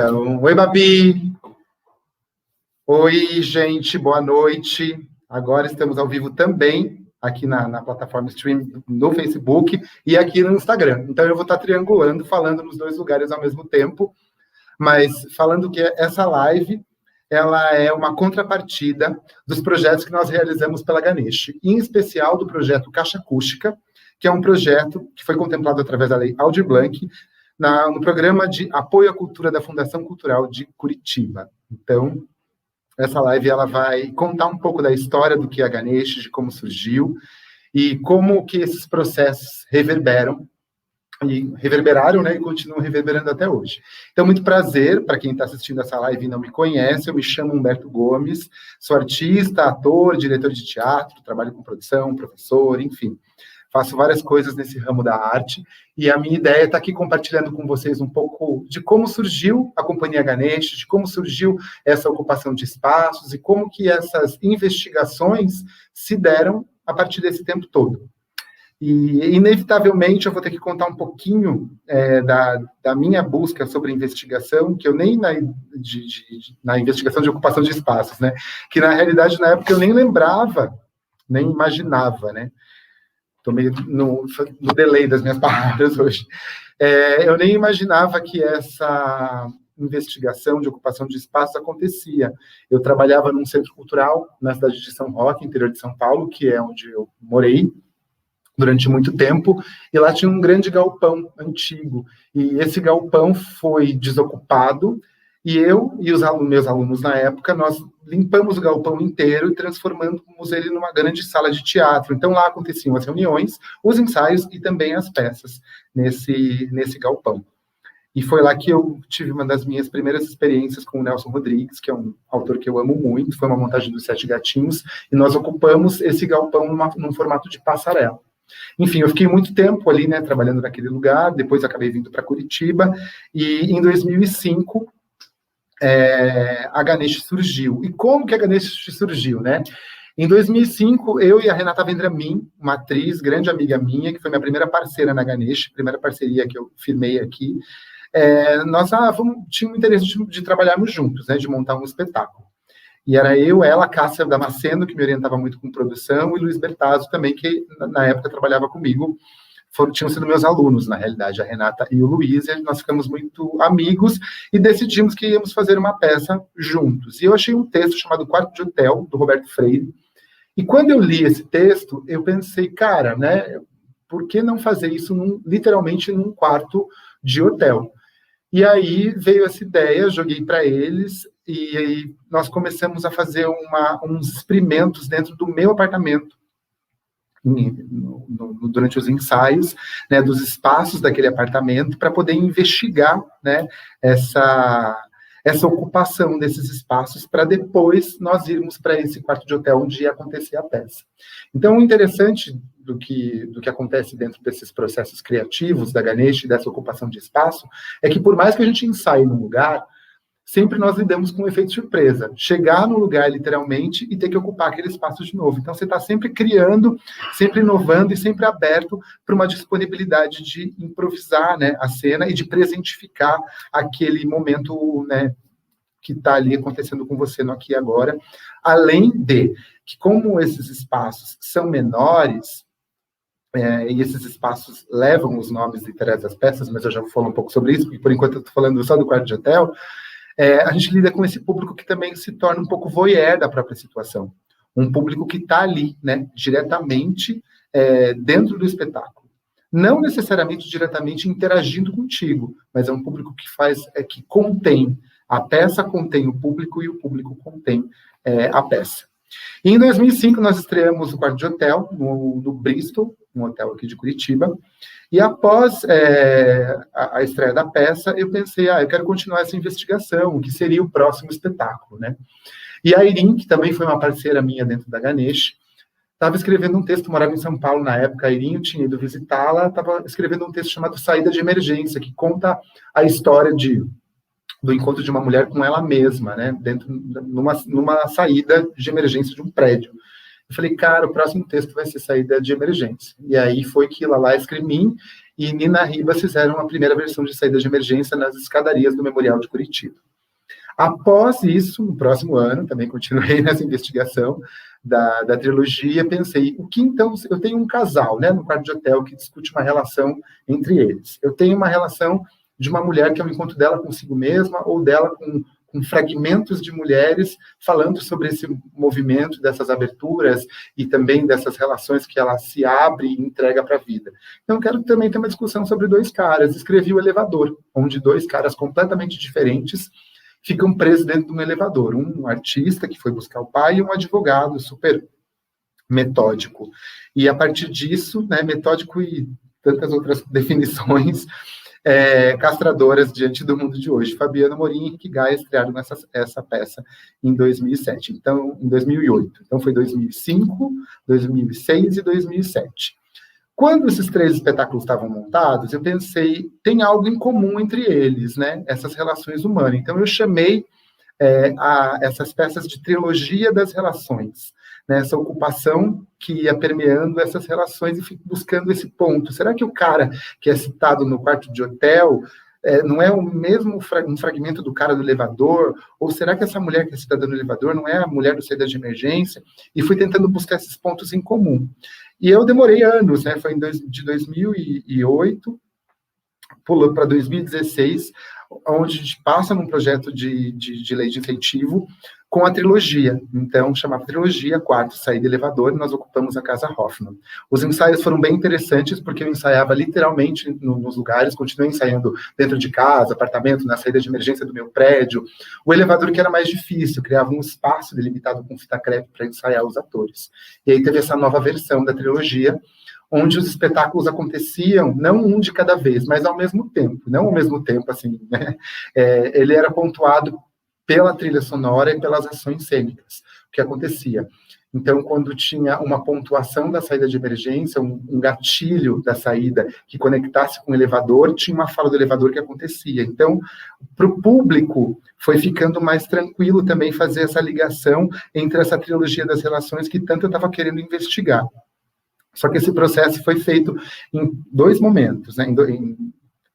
Então, oi, Babi! Oi, gente, boa noite. Agora estamos ao vivo também, aqui na plataforma Stream no Facebook e aqui no Instagram. Então, eu vou estar triangulando, falando nos dois lugares ao mesmo tempo, mas falando que essa live, ela é uma contrapartida dos projetos que nós realizamos pela Ganesh, em especial do projeto Caixa Acústica, que é um projeto que foi contemplado através da Lei Aldir Blanc, no programa de apoio à cultura da Fundação Cultural de Curitiba. Então, essa live ela vai contar um pouco da história do que é a Ganesh, de como surgiu, e como que esses processos reverberaram, né, e continuam reverberando até hoje. Então, muito prazer, para quem está assistindo essa live e não me conhece, eu me chamo Humberto Gomes, sou artista, ator, diretor de teatro, trabalho com produção, professor, enfim. Faço várias coisas nesse ramo da arte, e a minha ideia é estar aqui compartilhando com vocês um pouco de como surgiu a Companhia Ganesh, de como surgiu essa ocupação de espaços, e como que essas investigações se deram a partir desse tempo todo. E, inevitavelmente, eu vou ter que contar um pouquinho da minha busca sobre investigação, que eu nem na investigação de ocupação de espaços, né? Que, na realidade, na época, eu nem lembrava, nem imaginava, né? Estou meio no delay das minhas palavras hoje. Eu nem imaginava que essa investigação de ocupação de espaço acontecia. Eu trabalhava num centro cultural na cidade de São Roque, interior de São Paulo, que é onde eu morei durante muito tempo, e lá tinha um grande galpão antigo, e esse galpão foi desocupado, e eu e os meus alunos na época, nós limpamos o galpão inteiro e transformamos ele numa grande sala de teatro. Então lá aconteciam as reuniões, os ensaios e também as peças nesse galpão. E foi lá que eu tive uma das minhas primeiras experiências com o Nelson Rodrigues, que é um autor que eu amo muito, foi uma montagem dos Sete Gatinhos, e nós ocupamos esse galpão num formato de passarela. Enfim, eu fiquei muito tempo ali, né, trabalhando naquele lugar, depois acabei vindo para Curitiba, e em 2005, a Ganesh surgiu. E como que a Ganesh surgiu, né? Em 2005, eu e a Renata Vendramin, uma atriz, grande amiga minha, que foi minha primeira parceira na Ganesh, primeira parceria que eu firmei aqui, nós tínhamos interesse de trabalharmos juntos, né, de montar um espetáculo. E era eu, ela, Cássia Damasceno, que me orientava muito com produção, e Luiz Bertazzo também, que na época trabalhava comigo, tinham sido meus alunos, na realidade, a Renata e o Luiz, e nós ficamos muito amigos e decidimos que íamos fazer uma peça juntos. E eu achei um texto chamado Quarto de Hotel, do Roberto Freire, e quando eu li esse texto, eu pensei, cara, né, por que não fazer isso literalmente num quarto de hotel? E aí veio essa ideia, joguei para eles, e aí nós começamos a fazer uns experimentos dentro do meu apartamento, durante os ensaios, né, dos espaços daquele apartamento, para poder investigar, né, essa ocupação desses espaços, para depois nós irmos para esse quarto de hotel onde ia acontecer a peça. Então, o interessante do que acontece dentro desses processos criativos da Ganesh, dessa ocupação de espaço, é que por mais que a gente ensaie num lugar, sempre nós lidamos com um efeito surpresa. Chegar no lugar, literalmente, e ter que ocupar aquele espaço de novo. Então, você está sempre criando, sempre inovando e sempre aberto para uma disponibilidade de improvisar, né, a cena e de presentificar aquele momento, né, que está ali acontecendo com você no aqui e agora. Além de que, como esses espaços são menores, e esses espaços levam os nomes literais das peças, mas eu já vou falar um pouco sobre isso, porque por enquanto eu estou falando só do quarto de hotel, a gente lida com esse público que também se torna um pouco voyeur da própria situação. Um público que está ali, né, diretamente dentro do espetáculo. Não necessariamente diretamente interagindo contigo, mas é um público que contém. A peça contém o público e o público contém a peça. E em 2005, nós estreamos o Quarto de Hotel, no Bristol, um hotel aqui de Curitiba, e após a estreia da peça, eu pensei, eu quero continuar essa investigação, o que seria o próximo espetáculo, né? E a Irin, que também foi uma parceira minha dentro da Ganesh, estava escrevendo um texto, morava em São Paulo na época, a Irin, eu tinha ido visitá-la, estava escrevendo um texto chamado Saída de Emergência, que conta a história do encontro de uma mulher com ela mesma, né, numa saída de emergência de um prédio. Eu falei, cara, o próximo texto vai ser Saída de Emergência. E aí foi que Lala escrevi e Nina Ribas fizeram a primeira versão de Saída de Emergência nas escadarias do Memorial de Curitiba. Após isso, no próximo ano, também continuei nessa investigação da trilogia, pensei, o que então, eu tenho um casal, né, no quarto de hotel, que discute uma relação entre eles. Eu tenho uma relação de uma mulher que é o encontro dela consigo mesma, ou dela com fragmentos de mulheres falando sobre esse movimento, dessas aberturas e também dessas relações que ela se abre e entrega para a vida. Então, quero também ter uma discussão sobre dois caras. Escrevi O Elevador, onde dois caras completamente diferentes ficam presos dentro de um elevador. Um artista que foi buscar o pai e um advogado super metódico. E a partir disso, né, metódico e tantas outras definições castradoras diante do mundo de hoje. Fabiano Morim e Henrique Gaia estrearam essa peça em 2007. Então, em 2008. Então, foi 2005, 2006 e 2007. Quando esses três espetáculos estavam montados, eu pensei, tem algo em comum entre eles, né? Essas relações humanas. Então, eu chamei essas peças de trilogia das relações, né? Essa ocupação que ia permeando essas relações e fico buscando esse ponto. Será que o cara que é citado no quarto de hotel não é o mesmo um fragmento do cara do elevador? Ou será que essa mulher que é citada no elevador não é a mulher do Saída de Emergência? E fui tentando buscar esses pontos em comum. E eu demorei anos, né? Foi de 2008, pulou para 2016, onde a gente passa num projeto de lei de incentivo com a trilogia. Então, chamava trilogia, quarto, saída elevador, e nós ocupamos a Casa Hoffman. Os ensaios foram bem interessantes, porque eu ensaiava literalmente nos lugares, continuei ensaiando dentro de casa, apartamento, na saída de emergência do meu prédio. O elevador que era mais difícil, criava um espaço delimitado com fita crepe para ensaiar os atores. E aí teve essa nova versão da trilogia, onde os espetáculos aconteciam, não um de cada vez, mas ao mesmo tempo, não ao mesmo tempo, assim, né? Ele era pontuado pela trilha sonora e pelas ações cênicas, o que acontecia. Então, quando tinha uma pontuação da saída de emergência, um gatilho da saída que conectasse com o elevador, tinha uma fala do elevador que acontecia. Então, para o público, foi ficando mais tranquilo também fazer essa ligação entre essa trilogia das relações que tanto eu estava querendo investigar. Só que esse processo foi feito em dois momentos, né? Em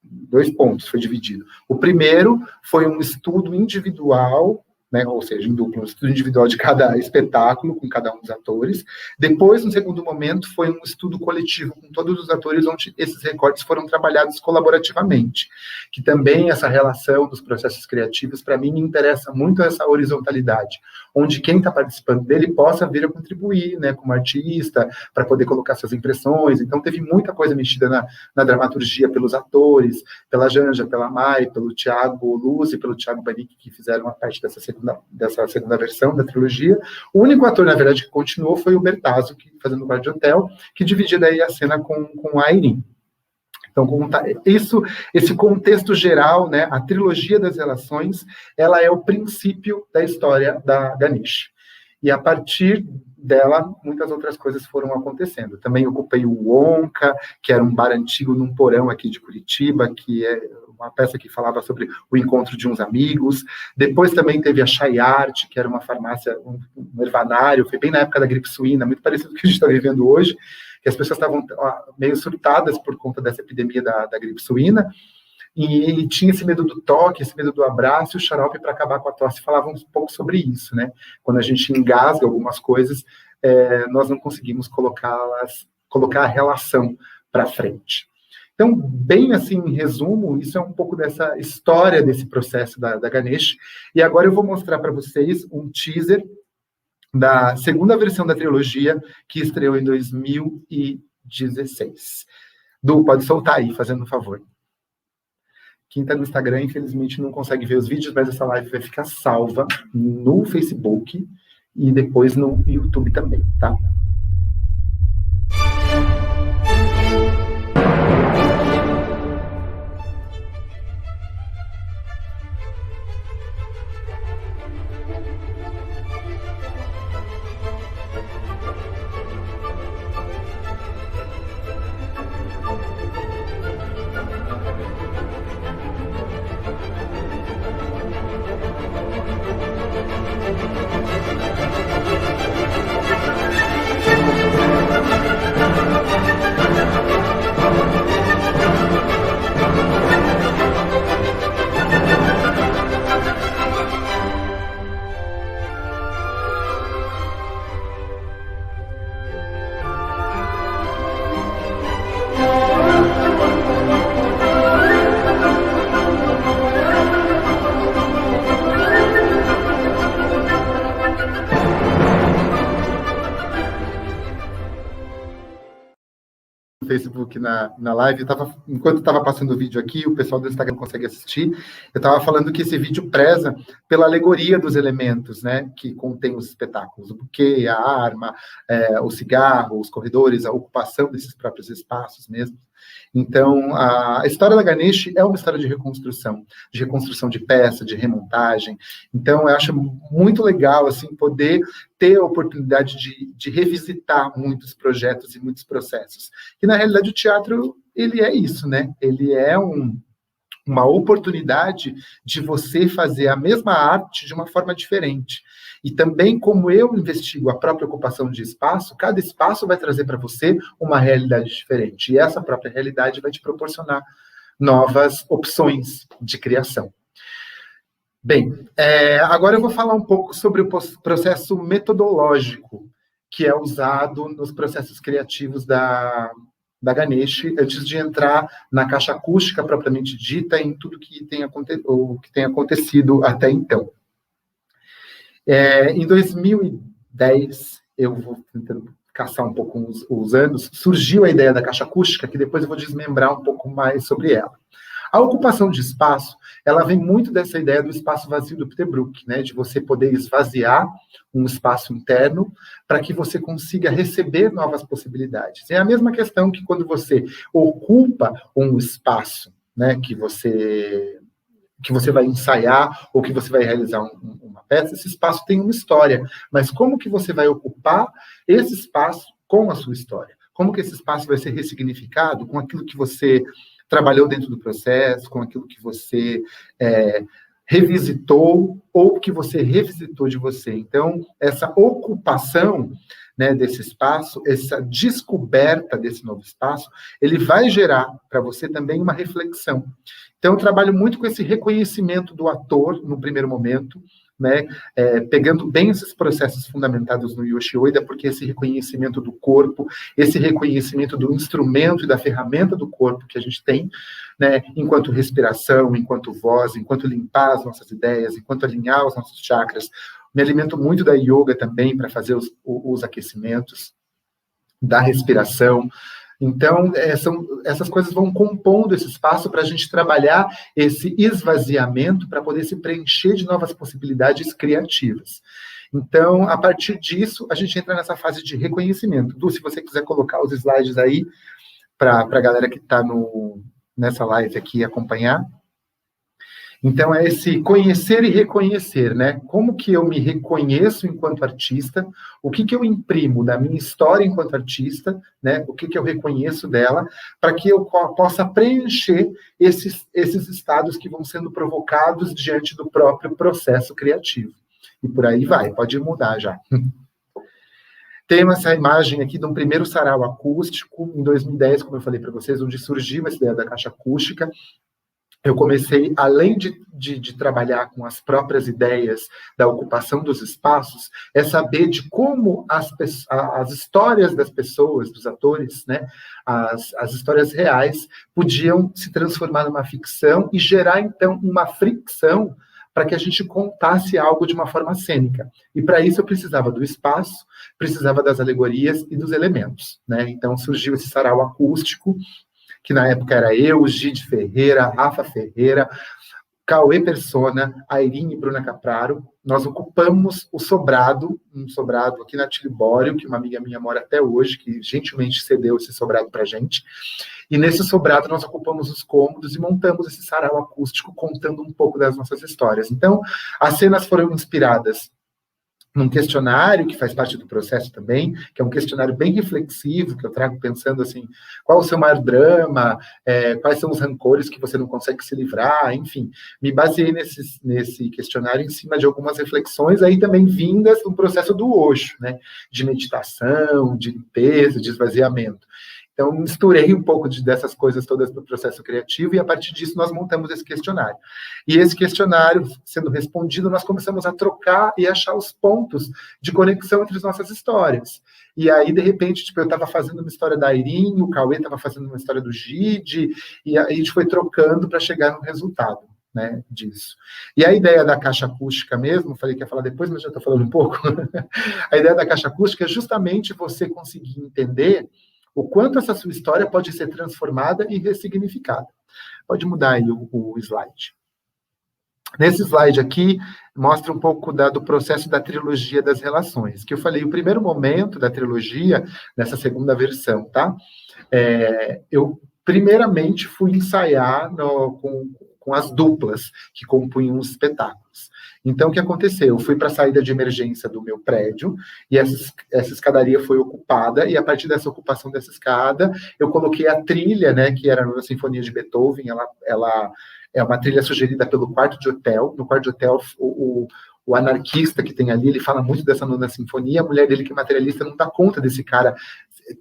dois pontos foi dividido. O primeiro foi um estudo individual, né? Ou seja, em duplo, um estudo individual de cada espetáculo, com cada um dos atores. Depois, no segundo momento, foi um estudo coletivo com todos os atores, onde esses recortes foram trabalhados colaborativamente. Que também essa relação dos processos criativos, para mim, me interessa muito essa horizontalidade, onde quem está participando dele possa vir a contribuir, né, como artista, para poder colocar suas impressões. Então, teve muita coisa mexida na dramaturgia pelos atores, pela Janja, pela Mai, pelo Thiago Luz e pelo Thiago Banic, que fizeram a parte dessa segunda versão da trilogia. O único ator, na verdade, que continuou foi o Bertazzo, fazendo o Guarda de Hotel, que dividia daí a cena com a Irene. Então, esse contexto geral, né, a trilogia das relações, ela é o princípio da história da Ganesh. E a partir dela, muitas outras coisas foram acontecendo. Também ocupei o Onca, que era um bar antigo num porão aqui de Curitiba, que é uma peça que falava sobre o encontro de uns amigos. Depois também teve a Chaiarte, que era uma farmácia, um ervanário, foi bem na época da gripe suína, muito parecido com o que a gente está vivendo hoje, que as pessoas estavam meio surtadas por conta dessa epidemia da gripe suína, e tinha esse medo do toque, esse medo do abraço, e o xarope para acabar com a tosse falava um pouco sobre isso, né? Quando a gente engasga algumas coisas, nós não conseguimos colocar a relação para frente. Então, bem assim, em resumo, isso é um pouco dessa história desse processo da Ganesh, e agora eu vou mostrar para vocês um teaser da segunda versão da trilogia, que estreou em 2016. Du, pode soltar aí, fazendo um favor. Quem está no Instagram, infelizmente, não consegue ver os vídeos, mas essa live vai ficar salva no Facebook e depois no YouTube também, tá? aqui na live, enquanto estava passando o vídeo aqui, o pessoal do Instagram consegue assistir, eu estava falando que esse vídeo preza pela alegoria dos elementos, né, que contém os espetáculos, o buquê, a arma, o cigarro, os corredores, a ocupação desses próprios espaços mesmo. Então, a história da Ganesh é uma história de reconstrução de peça, de remontagem. Então, eu acho muito legal, assim, poder ter a oportunidade de revisitar muitos projetos e muitos processos. E, na realidade, o teatro, ele é isso, né? Ele é uma oportunidade de você fazer a mesma arte de uma forma diferente. E também, como eu investigo a própria ocupação de espaço, cada espaço vai trazer para você uma realidade diferente. E essa própria realidade vai te proporcionar novas opções de criação. Bem, agora eu vou falar um pouco sobre o processo metodológico que é usado nos processos criativos da Ganesh, antes de entrar na caixa acústica propriamente dita, em tudo que tem acontecido até então. Em 2010, eu vou tentando caçar um pouco os anos, surgiu a ideia da caixa acústica, que depois eu vou desmembrar um pouco mais sobre ela. A ocupação de espaço, ela vem muito dessa ideia do espaço vazio do Peter Brook, né, de você poder esvaziar um espaço interno para que você consiga receber novas possibilidades. É a mesma questão que quando você ocupa um espaço, né, que você vai ensaiar ou que você vai realizar uma peça, esse espaço tem uma história, mas como que você vai ocupar esse espaço com a sua história? Como que esse espaço vai ser ressignificado com aquilo que você trabalhou dentro do processo, com aquilo que você revisitou ou que você revisitou de você. Então, essa ocupação, né, desse espaço, essa descoberta desse novo espaço, ele vai gerar para você também uma reflexão. Então, eu trabalho muito com esse reconhecimento do ator, no primeiro momento, né, pegando bem esses processos fundamentados no Yoshi Ueda, porque esse reconhecimento do corpo, esse reconhecimento do instrumento e da ferramenta do corpo que a gente tem, né, enquanto respiração, enquanto voz, enquanto limpar as nossas ideias, enquanto alinhar os nossos chakras. Me alimento muito da yoga também para fazer os aquecimentos, da respiração. Então, essas coisas vão compondo esse espaço para a gente trabalhar esse esvaziamento para poder se preencher de novas possibilidades criativas. Então, a partir disso, a gente entra nessa fase de reconhecimento. Du, se você quiser colocar os slides aí para a galera que está nessa live aqui acompanhar. Então, é esse conhecer e reconhecer, né? Como que eu me reconheço enquanto artista, o que eu imprimo da minha história enquanto artista, né? O que eu reconheço dela, para que eu possa preencher esses estados que vão sendo provocados diante do próprio processo criativo. E por aí vai, pode mudar já. Tem essa imagem aqui de um primeiro sarau acústico, em 2010, como eu falei para vocês, onde surgiu essa ideia da caixa acústica. Eu comecei, além de trabalhar com as próprias ideias da ocupação dos espaços, saber de como as histórias das pessoas, dos atores, né, as histórias reais, podiam se transformar numa ficção e gerar, então, uma fricção para que a gente contasse algo de uma forma cênica. E, para isso, eu precisava do espaço, precisava das alegorias e dos elementos, né? Então, surgiu esse sarau acústico, que na época era eu, Gide Ferreira, Rafa Ferreira, Cauê Persona, Airine e Bruna Capraro. Nós ocupamos o sobrado, um sobrado aqui na Tilibório, que uma amiga minha mora até hoje, que gentilmente cedeu esse sobrado para a gente. E nesse sobrado nós ocupamos os cômodos e montamos esse sarau acústico contando um pouco das nossas histórias. Então, as cenas foram inspiradas num questionário que faz parte do processo também, que é um questionário bem reflexivo, que eu trago pensando assim, qual o seu maior drama, quais são os rancores que você não consegue se livrar, enfim. Me baseei nesse questionário em cima de algumas reflexões, aí também vindas do processo do Osho, né, de meditação, de limpeza, de esvaziamento. Então, misturei um pouco dessas coisas todas para o processo criativo e, a partir disso, nós montamos esse questionário. E esse questionário, sendo respondido, nós começamos a trocar e achar os pontos de conexão entre as nossas histórias. E aí, de repente, eu estava fazendo uma história da Irine, o Cauê estava fazendo uma história do Gide, e a gente foi trocando para chegar no resultado, né, disso. E a ideia da caixa acústica mesmo, falei que ia falar depois, mas já estou falando um pouco. A ideia da caixa acústica é justamente você conseguir entender O quanto essa sua história pode ser transformada e ressignificada. Pode mudar aí o slide. Nesse slide aqui, mostra um pouco do processo da trilogia das relações, que eu falei, o primeiro momento da trilogia, nessa segunda versão, tá? Eu, primeiramente, fui ensaiar com as duplas que compunham os espetáculos. Então, o que aconteceu? Eu fui para a saída de emergência do meu prédio, e essa escadaria foi ocupada, e a partir dessa ocupação dessa escada, eu coloquei a trilha, né, que era a Sinfonia de Beethoven, ela é uma trilha sugerida pelo Quarto de Hotel. No Quarto de Hotel, o anarquista que tem ali, ele fala muito dessa nona sinfonia, a mulher dele, que é materialista, não dá conta desse cara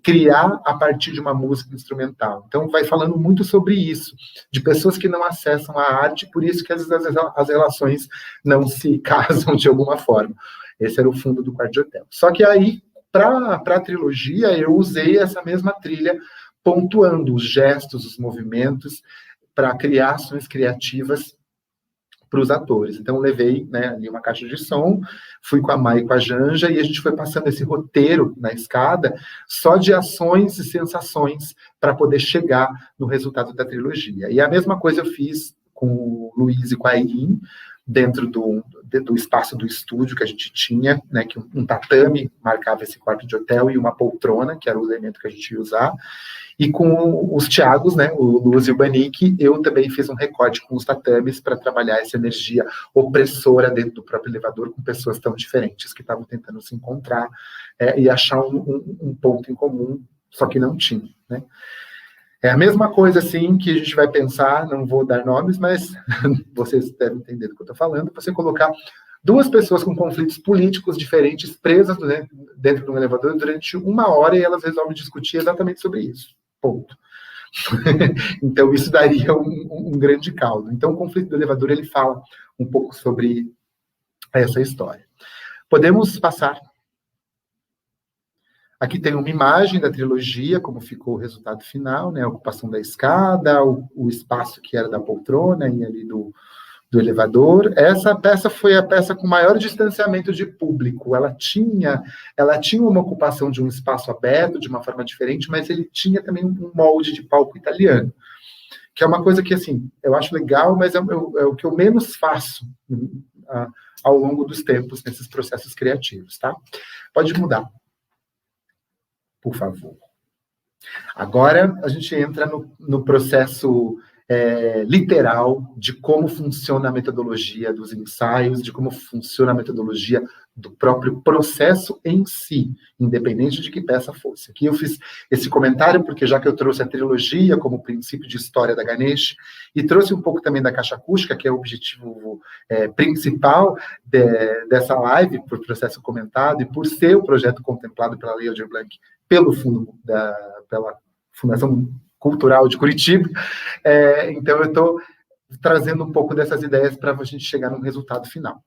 criar a partir de uma música instrumental. Então, vai falando muito sobre isso, de pessoas que não acessam a arte, por isso que às vezes as relações não se casam de alguma forma. Esse era o fundo do Quarto de Hotel. Só que aí, para a trilogia, eu usei essa mesma trilha, pontuando os gestos, os movimentos, para criar ações criativas para os atores. Então, levei, né, ali uma caixa de som, fui com a Mai e com a Janja, e a gente foi passando esse roteiro na escada, só de ações e sensações, para poder chegar no resultado da trilogia. E a mesma coisa eu fiz com o Luiz e com a Eileen, dentro do espaço do estúdio que a gente tinha, né, que um tatame marcava esse quarto de hotel, e uma poltrona, que era o elemento que a gente ia usar. E com os Thiagos, né, o Luz e o Banique, eu também fiz um recorte com os tatames para trabalhar essa energia opressora dentro do próprio elevador, com pessoas tão diferentes que estavam tentando se encontrar e achar um ponto em comum, só que não tinha, né? É a mesma coisa, assim, que a gente vai pensar, não vou dar nomes, mas vocês devem entender do que eu estou falando, você colocar duas pessoas com conflitos políticos diferentes presas, né, dentro de um elevador durante 1 hora, e elas resolvem discutir exatamente sobre isso. Ponto. Então, isso daria um grande caldo. Então, o conflito do elevador, ele fala um pouco sobre essa história. Podemos passar. Aqui tem uma imagem da trilogia, como ficou o resultado final, né? A ocupação da escada, o espaço que era da poltrona e ali do elevador. Essa peça foi a peça com maior distanciamento de público. Ela tinha uma ocupação de um espaço aberto, de uma forma diferente, mas ele tinha também um molde de palco italiano, que é uma coisa que, assim, eu acho legal, mas é o que eu menos faço ao longo dos tempos, nesses processos criativos, tá? Pode mudar, por favor. Agora, a gente entra no processo literal de como funciona a metodologia dos ensaios, de como funciona a metodologia do próprio processo em si, independente de que peça fosse. Aqui eu fiz esse comentário porque, já que eu trouxe a trilogia como princípio de história da Ganesh, e trouxe um pouco também da caixa acústica, que é o objetivo principal dessa live, por processo comentado, e por ser o projeto contemplado pela Lei Aldir Blanc, pela Fundação Cultural de Curitiba. Então, eu estou trazendo um pouco dessas ideias para a gente chegar no resultado final.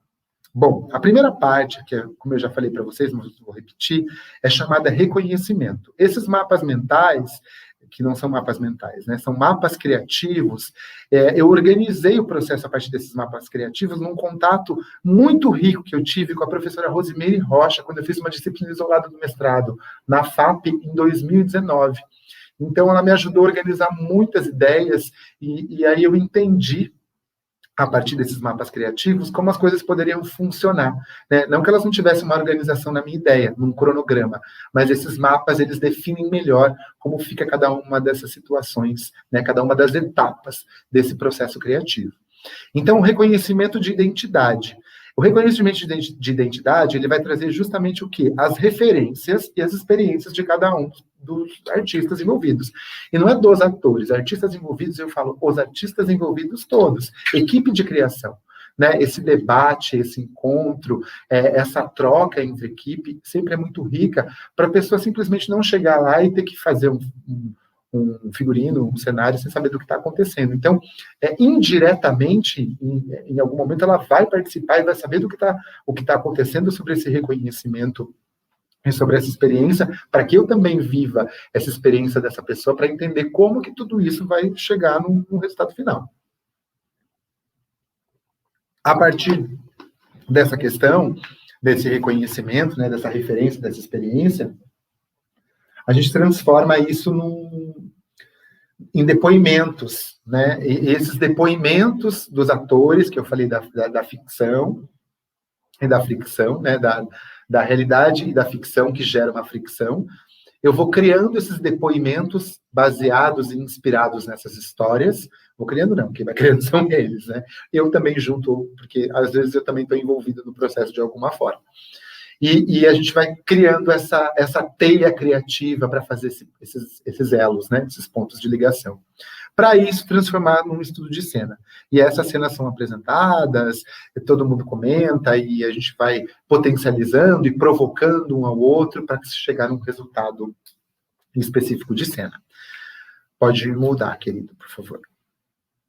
Bom, a primeira parte, que como eu já falei para vocês, mas vou repetir, é chamada reconhecimento. Esses mapas mentais, que não são mapas mentais, né, são mapas criativos, eu organizei o processo a partir desses mapas criativos num contato muito rico que eu tive com a professora Rosimeire Rocha, quando eu fiz uma disciplina isolada do mestrado, na FAP, em 2019. Então, ela me ajudou a organizar muitas ideias, e aí eu entendi, a partir desses mapas criativos, como as coisas poderiam funcionar, né? Não que elas não tivessem uma organização na minha ideia, num cronograma, mas esses mapas, eles definem melhor como fica cada uma dessas situações, né? Cada uma das etapas desse processo criativo. Então, o reconhecimento de identidade. O reconhecimento de identidade, ele vai trazer justamente o quê? As referências e as experiências de cada um dos artistas envolvidos. E não é dos atores, artistas envolvidos, eu falo os artistas envolvidos todos, equipe de criação, né? Esse debate, esse encontro, essa troca entre equipe, sempre é muito rica, para a pessoa simplesmente não chegar lá e ter que fazer um figurino, um cenário, sem saber do que está acontecendo. Então, indiretamente, em algum momento, ela vai participar e vai saber o que tá acontecendo sobre esse reconhecimento e sobre essa experiência, para que eu também viva essa experiência dessa pessoa, para entender como que tudo isso vai chegar no resultado final. A partir dessa questão, desse reconhecimento, né, dessa referência, dessa experiência, a gente transforma isso em depoimentos, né? E esses depoimentos dos atores, que eu falei da ficção e da fricção, né? Da realidade e da ficção que gera uma fricção, eu vou criando esses depoimentos baseados e inspirados nessas histórias. Vou criando não, quem vai criando são eles, né? Eu também junto, porque às vezes eu também estou envolvido no processo de alguma forma. E a gente vai criando essa teia criativa para fazer esses elos, né? Esses pontos de ligação. Para isso, transformar num estudo de cena. E essas cenas são apresentadas, todo mundo comenta, e a gente vai potencializando e provocando um ao outro para chegar num resultado específico de cena. Pode mudar, querido, por favor.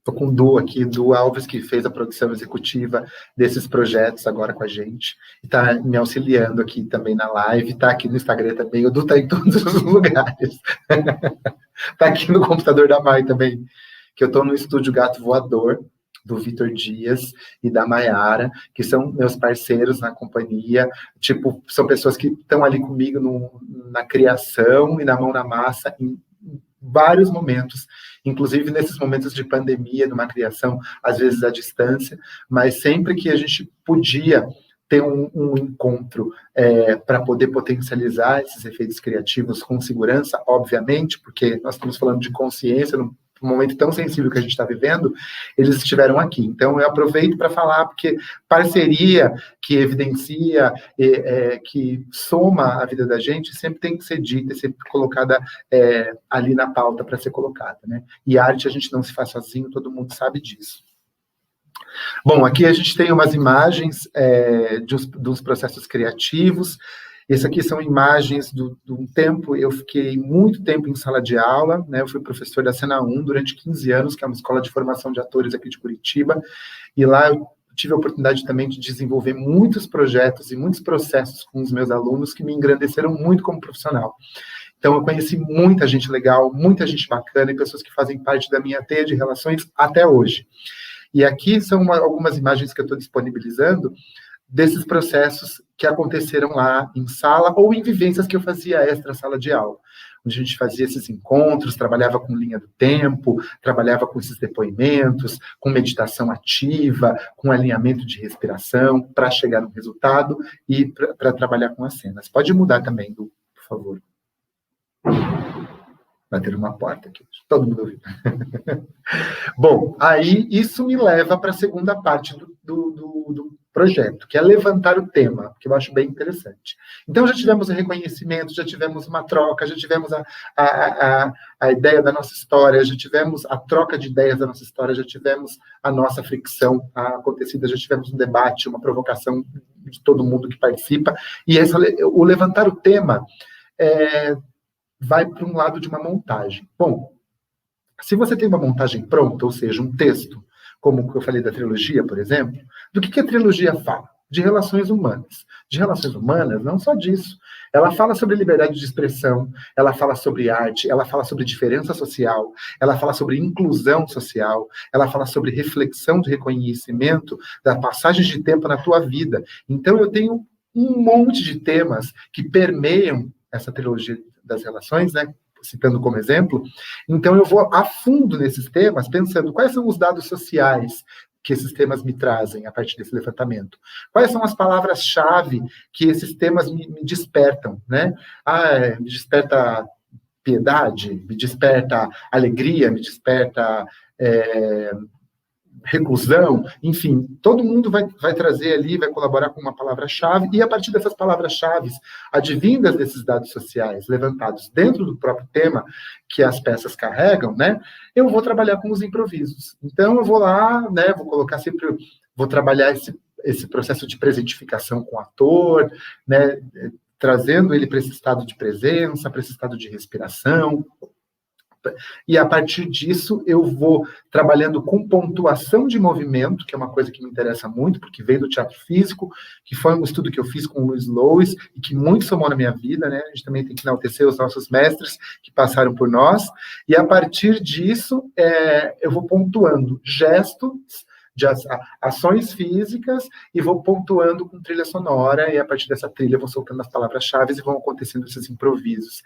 Estou com o Du aqui, Du Alves, que fez a produção executiva desses projetos agora com a gente, e está me auxiliando aqui também na live, está aqui no Instagram também, o Du está em todos os lugares. Está aqui no computador da Mai também, que eu estou no estúdio Gato Voador, do Vitor Dias e da Maiara, que são meus parceiros na companhia, tipo, são pessoas que estão ali comigo na criação e na mão na massa, em vários momentos, inclusive nesses momentos de pandemia, numa criação, às vezes à distância, mas sempre que a gente podia ter um encontro para poder potencializar esses efeitos criativos com segurança, obviamente, porque nós estamos falando de consciência, num momento tão sensível que a gente está vivendo, eles estiveram aqui. Então, eu aproveito para falar, porque parceria que evidencia, que soma a vida da gente, sempre tem que ser dita, sempre colocada ali na pauta para ser colocada, né? E arte a gente não se faz sozinho, todo mundo sabe disso. Bom, aqui a gente tem umas imagens dos processos criativos. Esse aqui são imagens de um tempo, eu fiquei muito tempo em sala de aula, né? Eu fui professor da Cena 1 durante 15 anos, que é uma escola de formação de atores aqui de Curitiba, e lá eu tive a oportunidade também de desenvolver muitos projetos e muitos processos com os meus alunos que me engrandeceram muito como profissional. Então, eu conheci muita gente legal, muita gente bacana e pessoas que fazem parte da minha teia de relações até hoje. E aqui são algumas imagens que eu estou disponibilizando desses processos que aconteceram lá em sala ou em vivências que eu fazia extra sala de aula, onde a gente fazia esses encontros, trabalhava com linha do tempo, trabalhava com esses depoimentos, com meditação ativa, com alinhamento de respiração, para chegar no resultado e para trabalhar com as cenas. Pode mudar também, Du, por favor. Bater uma porta aqui, todo mundo ouviu. Bom, aí isso me leva para a segunda parte do projeto, que é levantar o tema, que eu acho bem interessante. Então, já tivemos o reconhecimento, já tivemos uma troca, já tivemos a ideia da nossa história, já tivemos a troca de ideias da nossa história, já tivemos a nossa fricção acontecida, já tivemos um debate, uma provocação de todo mundo que participa, e o levantar o tema vai para um lado de uma montagem. Bom, se você tem uma montagem pronta, ou seja, um texto, como eu falei da trilogia, por exemplo, do que a trilogia fala? De relações humanas. De relações humanas, não só disso. Ela fala sobre liberdade de expressão, ela fala sobre arte, ela fala sobre diferença social, ela fala sobre inclusão social, ela fala sobre reflexão de reconhecimento da passagem de tempo na tua vida. Então, eu tenho um monte de temas que permeiam essa trilogia das relações, né? Citando como exemplo. Então, eu vou a fundo nesses temas, pensando quais são os dados sociais que esses temas me trazem a partir desse levantamento. Quais são as palavras-chave que esses temas me despertam, né? Me desperta piedade, me desperta alegria, me desperta reclusão, enfim, todo mundo vai trazer ali, vai colaborar com uma palavra-chave, e a partir dessas palavras-chave, advindas desses dados sociais levantados dentro do próprio tema que as peças carregam, né, eu vou trabalhar com os improvisos. Então, eu vou lá, né, vou trabalhar esse processo de presentificação com o ator, né, trazendo ele para esse estado de presença, para esse estado de respiração. E a partir disso eu vou trabalhando com pontuação de movimento, que é uma coisa que me interessa muito, porque veio do teatro físico, que foi um estudo que eu fiz com o Luiz Lois, e que muito somou na minha vida, né? A gente também tem que enaltecer os nossos mestres que passaram por nós, e a partir disso eu vou pontuando gestos, de ações físicas e vou pontuando com trilha sonora, e a partir dessa trilha eu vou soltando as palavras-chave e vão acontecendo esses improvisos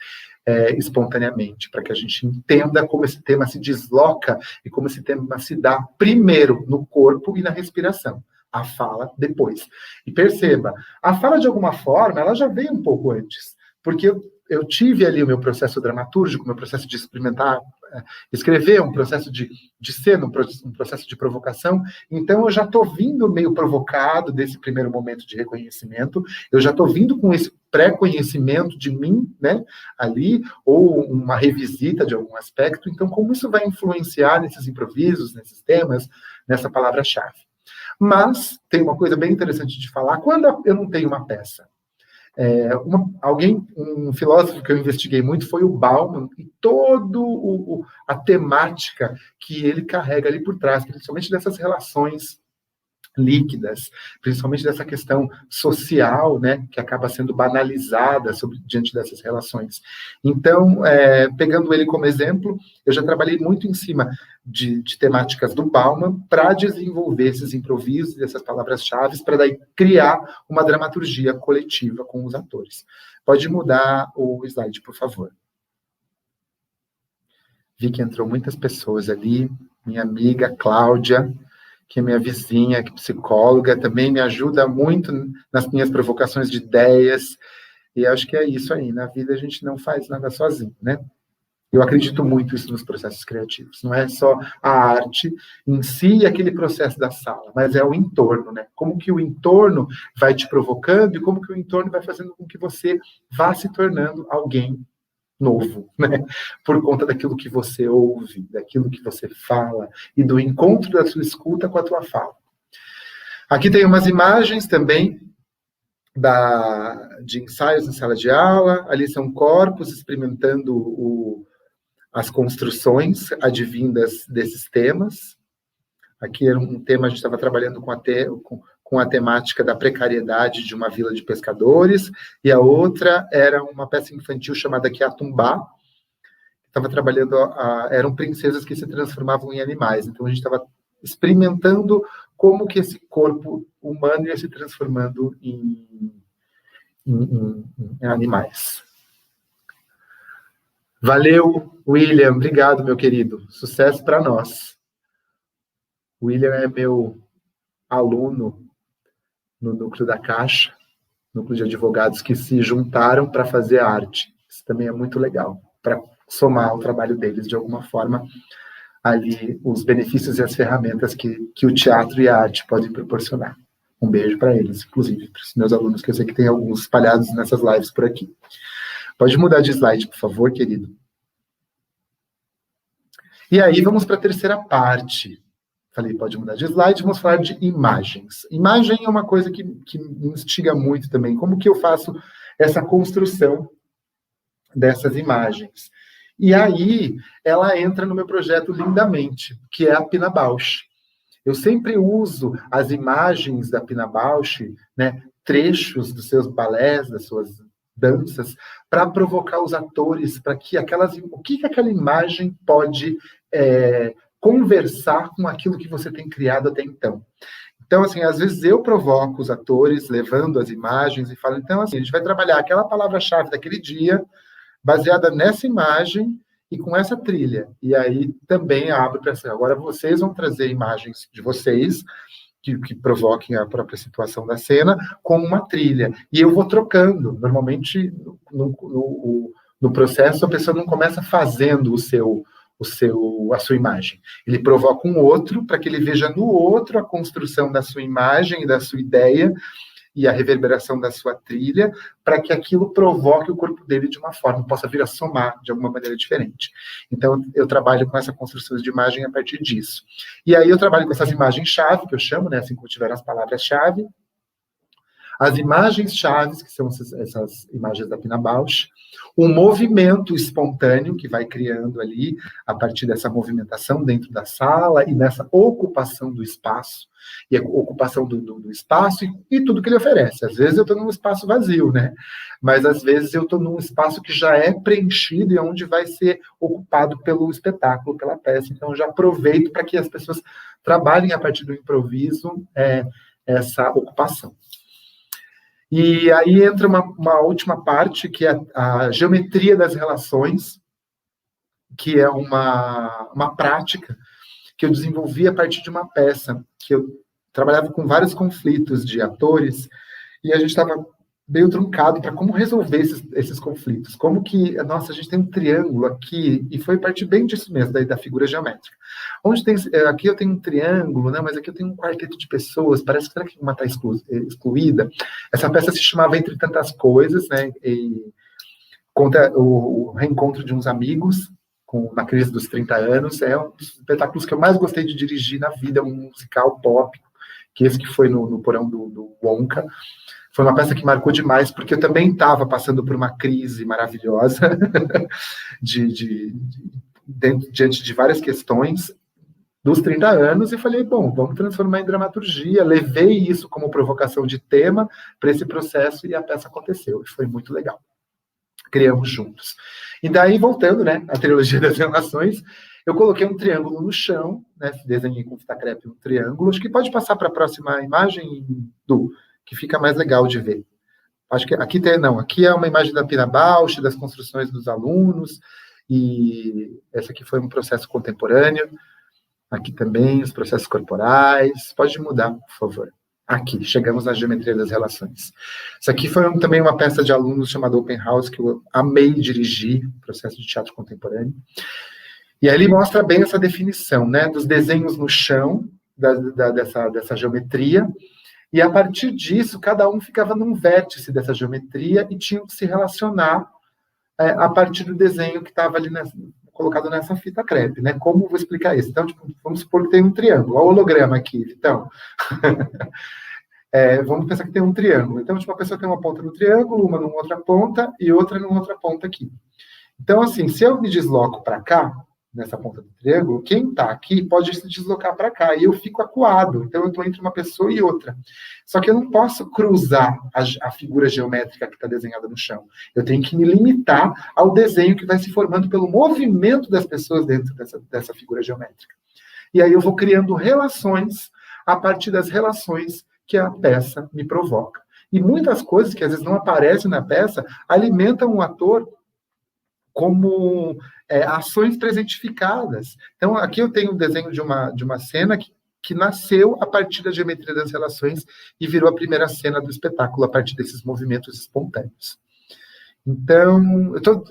espontaneamente, para que a gente entenda como esse tema se desloca e como esse tema se dá primeiro no corpo e na respiração. A fala depois. E perceba, a fala de alguma forma, ela já veio um pouco antes, porque eu tive ali o meu processo dramatúrgico, o meu processo de experimentar, escrever, um processo de cena, um processo de provocação, então eu já estou vindo meio provocado desse primeiro momento de reconhecimento, eu já estou vindo com esse pré-conhecimento de mim, né, ali, ou uma revisita de algum aspecto, então como isso vai influenciar nesses improvisos, nesses temas, nessa palavra-chave. Mas tem uma coisa bem interessante de falar, quando eu não tenho uma peça. Um filósofo que eu investiguei muito foi o Bauman, e toda a temática que ele carrega ali por trás, principalmente dessas relações líquidas, principalmente dessa questão social, né, que acaba sendo banalizada diante dessas relações. Então, pegando ele como exemplo, eu já trabalhei muito em cima de temáticas do Bauman para desenvolver esses improvisos, essas palavras-chave, para daí criar uma dramaturgia coletiva com os atores. Pode mudar o slide, por favor. Vi que entrou muitas pessoas ali, minha amiga Cláudia, que é minha vizinha, que é psicóloga, também me ajuda muito nas minhas provocações de ideias, e acho que é isso aí, na vida a gente não faz nada sozinho, né? Eu acredito muito isso nos processos criativos, não é só a arte em si e aquele processo da sala, mas é o entorno, né? Como que o entorno vai te provocando e como que o entorno vai fazendo com que você vá se tornando alguém novo, né? Por conta daquilo que você ouve, daquilo que você fala e do encontro da sua escuta com a tua fala. Aqui tem umas imagens também de ensaios em sala de aula. Ali são corpos experimentando as construções advindas desses temas. Aqui era um tema, a gente estava trabalhando com a temática da precariedade de uma vila de pescadores, e a outra era uma peça infantil chamada Quiatumbá, que estava trabalhando, eram princesas que se transformavam em animais, então a gente estava experimentando como que esse corpo humano ia se transformando em animais. Valeu, William, obrigado, meu querido, sucesso para nós. O William é meu aluno no núcleo da Caixa, núcleo de advogados que se juntaram para fazer arte. Isso também é muito legal, para somar ao trabalho deles de alguma forma, ali os benefícios e as ferramentas que o teatro e a arte podem proporcionar. Um beijo para eles, inclusive, para os meus alunos, que eu sei que tem alguns espalhados nessas lives por aqui. Pode mudar de slide, por favor, querido. E aí, vamos para a terceira parte. Falei, pode mudar de slide, vamos falar de imagens. Imagem é uma coisa que me instiga muito também. Como que eu faço essa construção dessas imagens? E aí, ela entra no meu projeto lindamente, que é a Pina Bausch. Eu sempre uso as imagens da Pina Bausch, né, trechos dos seus balés, das suas danças, para provocar os atores, para que o que aquela imagem pode conversar com aquilo que você tem criado até então. Então, assim, às vezes eu provoco os atores, levando as imagens e falo, então, assim, a gente vai trabalhar aquela palavra-chave daquele dia, baseada nessa imagem e com essa trilha. E aí também abro para assim, agora vocês vão trazer imagens de vocês, que provoquem a própria situação da cena, com uma trilha. E eu vou trocando. Normalmente, no processo, a pessoa não começa fazendo a sua imagem. Ele provoca um outro, para que ele veja no outro a construção da sua imagem e da sua ideia, e a reverberação da sua trilha, para que aquilo provoque o corpo dele de uma forma, possa vir a somar de alguma maneira diferente. Então, eu trabalho com essa construção de imagem a partir disso. E aí eu trabalho com essas imagens-chave, que eu chamo, né, assim como tiveram as palavras-chave. as imagens chaves, que são essas imagens da Pina Bausch, o movimento espontâneo que vai criando ali, a partir dessa movimentação dentro da sala e nessa ocupação do espaço, e a ocupação do espaço e tudo que ele oferece. Às vezes eu estou num espaço vazio, né? Mas às vezes eu estou num espaço que já é preenchido e onde vai ser ocupado pelo espetáculo, pela peça. Então eu já aproveito para que as pessoas trabalhem a partir do improviso essa ocupação. E aí entra uma última parte, que é a geometria das relações, que é uma prática que eu desenvolvi a partir de uma peça, que eu trabalhava com vários conflitos de atores, e a gente estava meio truncado para como resolver esses conflitos. Como que, nossa, a gente tem um triângulo aqui, e foi partir bem disso mesmo, da figura geométrica. Onde tem, aqui eu tenho um triângulo, né, mas aqui eu tenho um quarteto de pessoas, parece que será que uma está excluída? Essa peça se chamava Entre Tantas Coisas, né, e conta o reencontro de uns amigos na crise dos 30 anos, é um dos espetáculos que eu mais gostei de dirigir na vida, um musical pop, que esse que foi no porão do Wonka. Foi uma peça que marcou demais, porque eu também estava passando por uma crise maravilhosa, diante de várias questões dos 30 anos, e falei, bom, vamos transformar em dramaturgia. Levei isso como provocação de tema para esse processo, e a peça aconteceu, e foi muito legal. Criamos juntos. E daí, voltando, né, à trilogia das relações, eu coloquei um triângulo no chão, né, desenhei com fita crepe um triângulo. Acho que pode passar para a próxima imagem, que fica mais legal de ver. Acho que aqui aqui é uma imagem da Pina Bausch, das construções dos alunos, e essa aqui foi um processo contemporâneo. Aqui também, os processos corporais. Pode mudar, por favor. Aqui, chegamos na geometria das relações. Isso aqui foi também uma peça de alunos chamada Open House, que eu amei dirigir, processo de teatro contemporâneo. E aí ele mostra bem essa definição, né, dos desenhos no chão, dessa geometria, e a partir disso, cada um ficava num vértice dessa geometria e tinha que se relacionar a partir do desenho que estava ali colocado nessa fita crepe, né? Como vou explicar isso? Então, tipo, vamos supor que tem um triângulo. Olha o holograma aqui, então. Vamos pensar que tem um triângulo. Então, tipo, a pessoa tem uma ponta no triângulo, uma numa outra ponta e outra numa outra ponta aqui. Então, assim, se eu me desloco para cá, nessa ponta do triângulo, quem está aqui pode se deslocar para cá, e eu fico acuado. Então, eu estou entre uma pessoa e outra. Só que eu não posso cruzar a figura geométrica que está desenhada no chão. Eu tenho que me limitar ao desenho que vai se formando pelo movimento das pessoas dentro dessa figura geométrica. E aí eu vou criando relações a partir das relações que a peça me provoca. E muitas coisas que às vezes não aparecem na peça alimentam o ator como ações presentificadas. Então, aqui eu tenho um desenho de uma cena que nasceu a partir da geometria das relações e virou a primeira cena do espetáculo a partir desses movimentos espontâneos. Então,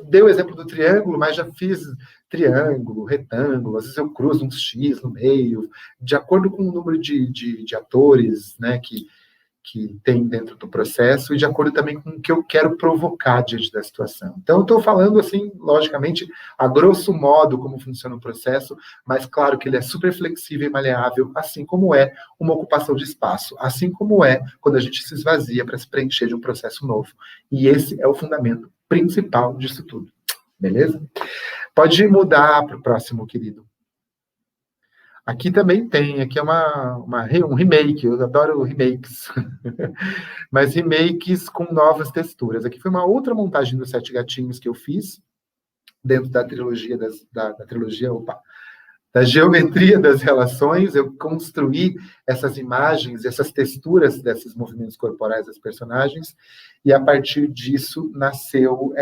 dei o exemplo do triângulo, mas já fiz triângulo, retângulo, às vezes eu cruzo um X no meio, de acordo com o número de atores, né, que tem dentro do processo, e de acordo também com o que eu quero provocar diante da situação. Então, eu estou falando, assim, logicamente, a grosso modo, como funciona o processo, mas claro que ele é super flexível e maleável, assim como é uma ocupação de espaço, assim como é quando a gente se esvazia para se preencher de um processo novo. E esse é o fundamento principal disso tudo. Beleza? Pode mudar para o próximo, querido. Aqui também tem, aqui é um remake, eu adoro remakes, mas remakes com novas texturas. Aqui foi uma outra montagem dos Sete Gatinhos que eu fiz, dentro da trilogia, da geometria das relações. Eu construí essas imagens, essas texturas desses movimentos corporais das personagens, e a partir disso nasceu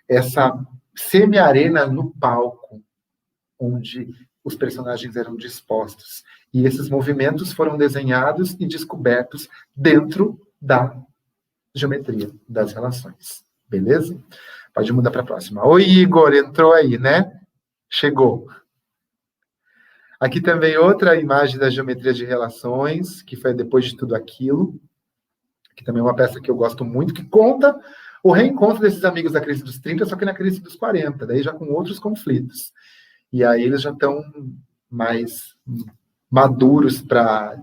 essa semi-arena no palco, onde os personagens eram dispostos. E esses movimentos foram desenhados e descobertos dentro da geometria das relações. Beleza? Pode mudar para a próxima. Oi, Igor, entrou aí, né? Chegou. Aqui também outra imagem da geometria de relações, que foi Depois de Tudo Aquilo, que também é uma peça que eu gosto muito, que conta o reencontro desses amigos da crise dos 30, só que na crise dos 40, daí já com outros conflitos. E aí eles já estão mais maduros para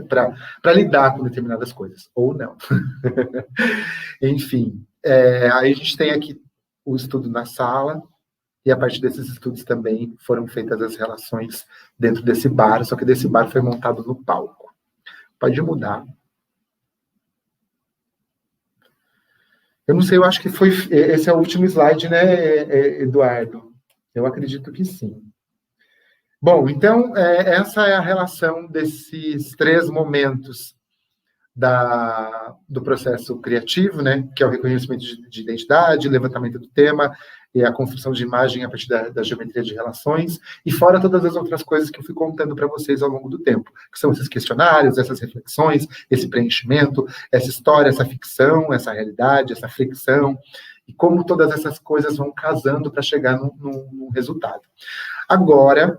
para lidar com determinadas coisas, ou não. Enfim, aí a gente tem aqui o estudo na sala, e a partir desses estudos também foram feitas as relações dentro desse bar, só que desse bar foi montado no palco. Pode mudar. Eu não sei, eu acho que esse é o último slide, né, Eduardo? Eu acredito que sim. Bom, então, essa é a relação desses 3 momentos do processo criativo, né, que é o reconhecimento de identidade, levantamento do tema e a construção de imagem a partir da geometria de relações, e fora todas as outras coisas que eu fui contando para vocês ao longo do tempo, que são esses questionários, essas reflexões, esse preenchimento, essa história, essa ficção, essa realidade, essa fricção, e como todas essas coisas vão casando para chegar num resultado. Agora,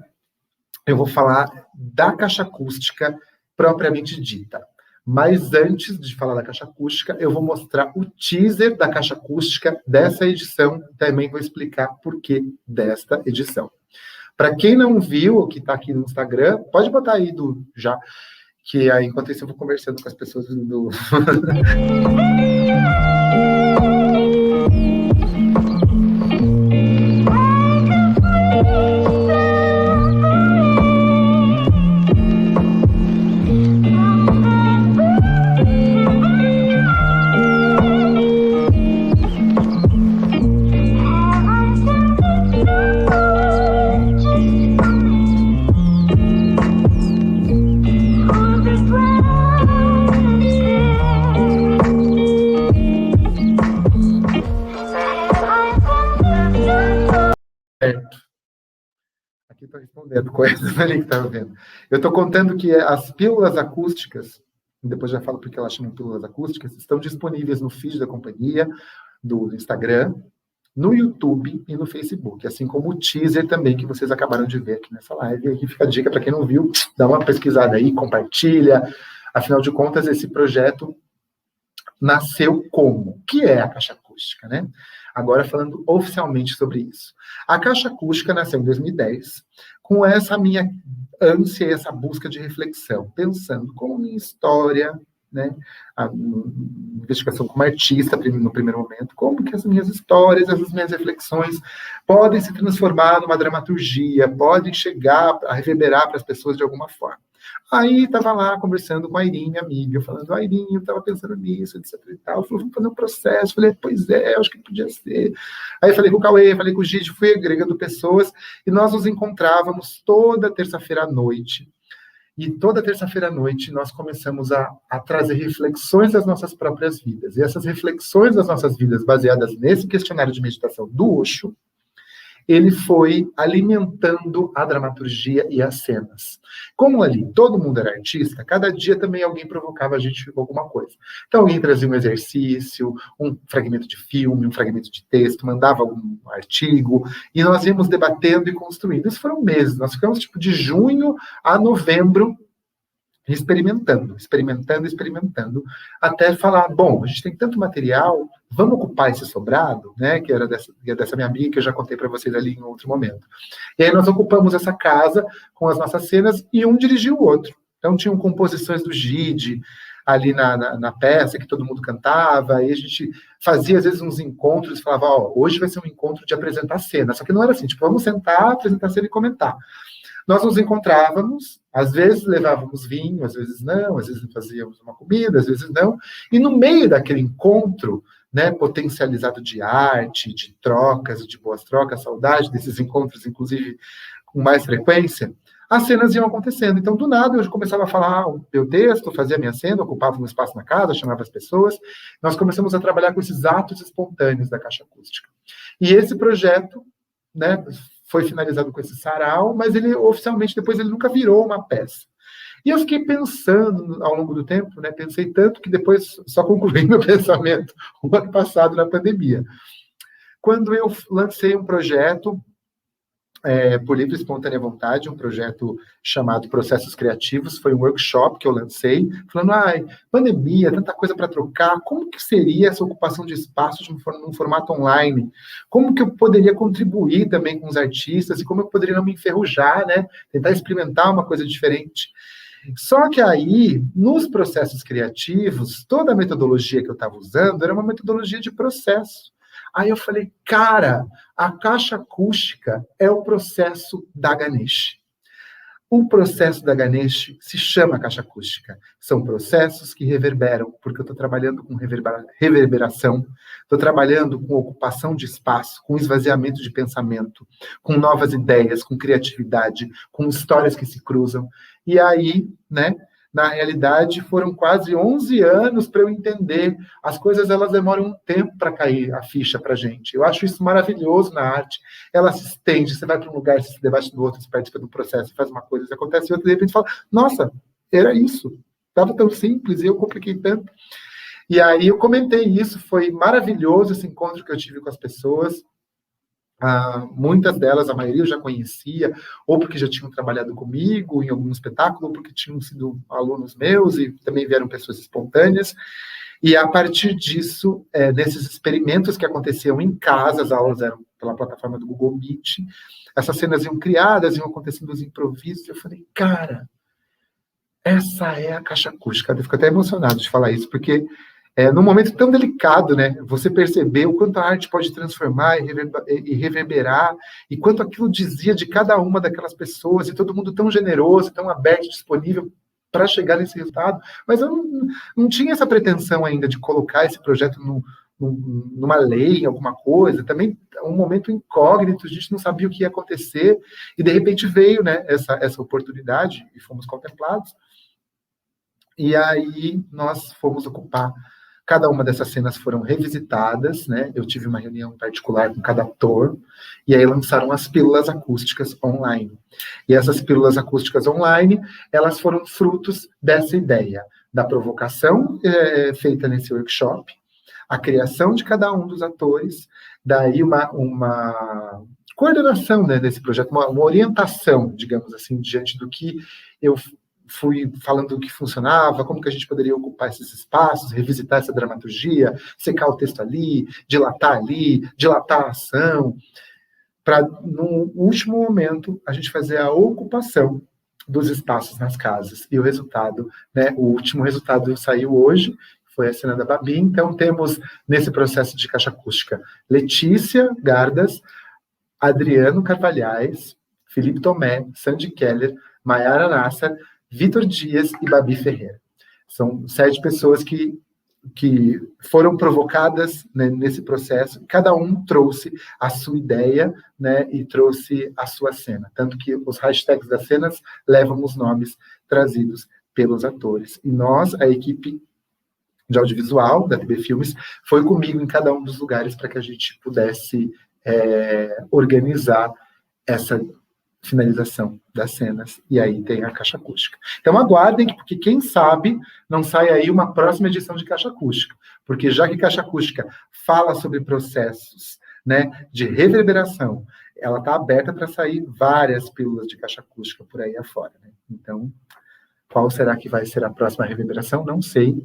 eu vou falar da caixa acústica propriamente dita. Mas antes de falar da caixa acústica, eu vou mostrar o teaser da caixa acústica dessa edição. Também vou explicar por que desta edição. Para quem não viu, o que está aqui no Instagram, pode botar aí já, que aí, enquanto isso eu vou conversando com as pessoas do... Aqui estou respondendo coisas ali que estava vendo. Eu estou contando que as pílulas acústicas, depois já falo porque elas chamam pílulas acústicas, estão disponíveis no feed da companhia, do Instagram, no YouTube e no Facebook, assim como o teaser também que vocês acabaram de ver aqui nessa live. E aqui fica a dica para quem não viu, dá uma pesquisada aí, compartilha. Afinal de contas, esse projeto nasceu como? O que é a caixa acústica, né? Agora falando oficialmente sobre isso. A caixa acústica nasceu em 2010, com essa minha ânsia, essa busca de reflexão, pensando como minha história, né, a investigação como artista no primeiro momento, como que as minhas histórias, as minhas reflexões podem se transformar numa dramaturgia, podem chegar a reverberar para as pessoas de alguma forma. Aí estava lá conversando com a Irine, minha amiga, falando, Irine, eu estava pensando nisso, etc e tal. Falou, vamos fazer um processo. Falei, pois é, acho que podia ser. Aí falei com o Cauê, falei com o Gide, fui agregando pessoas, e nós nos encontrávamos toda terça-feira à noite. E toda terça-feira à noite nós começamos a trazer reflexões das nossas próprias vidas. E essas reflexões das nossas vidas, baseadas nesse questionário de meditação do Osho, ele foi alimentando a dramaturgia e as cenas. Como ali todo mundo era artista, cada dia também alguém provocava a gente com alguma coisa. Então alguém trazia um exercício, um fragmento de filme, um fragmento de texto, mandava um artigo, e nós íamos debatendo e construindo. Isso foram meses, nós ficamos tipo de junho a novembro experimentando, até falar, bom, a gente tem tanto material, vamos ocupar esse sobrado, né, que era dessa minha amiga, que eu já contei para vocês ali em outro momento. E aí nós ocupamos essa casa com as nossas cenas, e um dirigiu o outro. Então tinham composições do Gide, ali na peça, que todo mundo cantava, e a gente fazia, às vezes, uns encontros, falava, hoje vai ser um encontro de apresentar cena, só que não era assim, tipo, vamos sentar, apresentar cena e comentar. Nós nos encontrávamos, às vezes levávamos vinho, às vezes não, às vezes fazíamos uma comida, às vezes não, e no meio daquele encontro, né, potencializado de arte, de trocas, de boas trocas, saudade desses encontros, inclusive, com mais frequência, as cenas iam acontecendo. Então, do nada, eu começava a falar o meu texto, fazia a minha cena, ocupava um espaço na casa, chamava as pessoas, nós começamos a trabalhar com esses atos espontâneos da caixa acústica. E esse projeto, né, foi finalizado com esse sarau, mas ele oficialmente depois ele nunca virou uma peça. E eu fiquei pensando ao longo do tempo, né, pensei tanto que depois só concluí meu pensamento o ano passado na pandemia. Quando eu lancei um projeto por livre e espontânea vontade, um projeto chamado Processos Criativos, foi um workshop que eu lancei, falando, pandemia, tanta coisa para trocar, como que seria essa ocupação de espaços num formato online? Como que eu poderia contribuir também com os artistas, e como eu poderia não me enferrujar, né? Tentar experimentar uma coisa diferente. Só que aí, nos processos criativos, toda a metodologia que eu estava usando era uma metodologia de processo. Aí eu falei, cara, a caixa acústica é o processo da Ganesh. O processo da Ganesh se chama caixa acústica. São processos que reverberam, porque eu estou trabalhando com reverberação, estou trabalhando com ocupação de espaço, com esvaziamento de pensamento, com novas ideias, com criatividade, com histórias que se cruzam. E aí, né, na realidade, foram quase 11 anos para eu entender. As coisas, elas demoram um tempo para cair a ficha para a gente. Eu acho isso maravilhoso na arte. Ela se estende, você vai para um lugar, você se debate no outro, você participa do processo, faz uma coisa, acontece outra, e de repente fala, nossa, era isso. Estava tão simples e eu compliquei tanto. E aí eu comentei isso, foi maravilhoso esse encontro que eu tive com as pessoas. Muitas delas, a maioria eu já conhecia, ou porque já tinham trabalhado comigo em algum espetáculo, ou porque tinham sido alunos meus, e também vieram pessoas espontâneas. E a partir disso, desses experimentos que aconteciam em casa, as aulas eram pela plataforma do Google Meet, essas cenas iam criadas, iam acontecendo os improvisos, e eu falei, cara, essa é a caixa acústica. Eu fico até emocionado de falar isso, porque num momento tão delicado, né, você perceber o quanto a arte pode transformar e reverberar, e quanto aquilo dizia de cada uma daquelas pessoas, e todo mundo tão generoso, tão aberto, disponível para chegar nesse resultado. Mas eu não tinha essa pretensão ainda de colocar esse projeto numa lei, alguma coisa. Também um momento incógnito, a gente não sabia o que ia acontecer, e de repente veio, né, essa oportunidade, e fomos contemplados. E aí nós fomos ocupar. Cada uma dessas cenas foram revisitadas, né? Eu tive uma reunião em particular com cada ator, e aí lançaram as pílulas acústicas online. E essas pílulas acústicas online, elas foram frutos dessa ideia, da provocação feita nesse workshop, a criação de cada um dos atores, daí uma coordenação, né, desse projeto, uma orientação, digamos assim, diante do que eu fui falando do que funcionava, como que a gente poderia ocupar esses espaços, revisitar essa dramaturgia, secar o texto ali, dilatar a ação, para, no último momento, a gente fazer a ocupação dos espaços nas casas. E o resultado, né, o último resultado saiu hoje, foi a cena da Babi. Então, temos, nesse processo de caixa acústica, Letícia Gardas, Adriano Carvalhais, Felipe Tomé, Sandy Keller, Mayara Nassar, Vitor Dias e Babi Ferreira. São 7 pessoas que foram provocadas, né, nesse processo. Cada um trouxe a sua ideia, né, e trouxe a sua cena. Tanto que os hashtags das cenas levam os nomes trazidos pelos atores. E nós, a equipe de audiovisual da TB Filmes, foi comigo em cada um dos lugares para que a gente pudesse organizar essa finalização das cenas, e aí tem a caixa acústica. Então aguardem, porque quem sabe não sai aí uma próxima edição de caixa acústica, porque já que caixa acústica fala sobre processos, né, de reverberação, ela está aberta para sair várias pílulas de caixa acústica por aí afora, né? Então, qual será que vai ser a próxima reverberação? Não sei.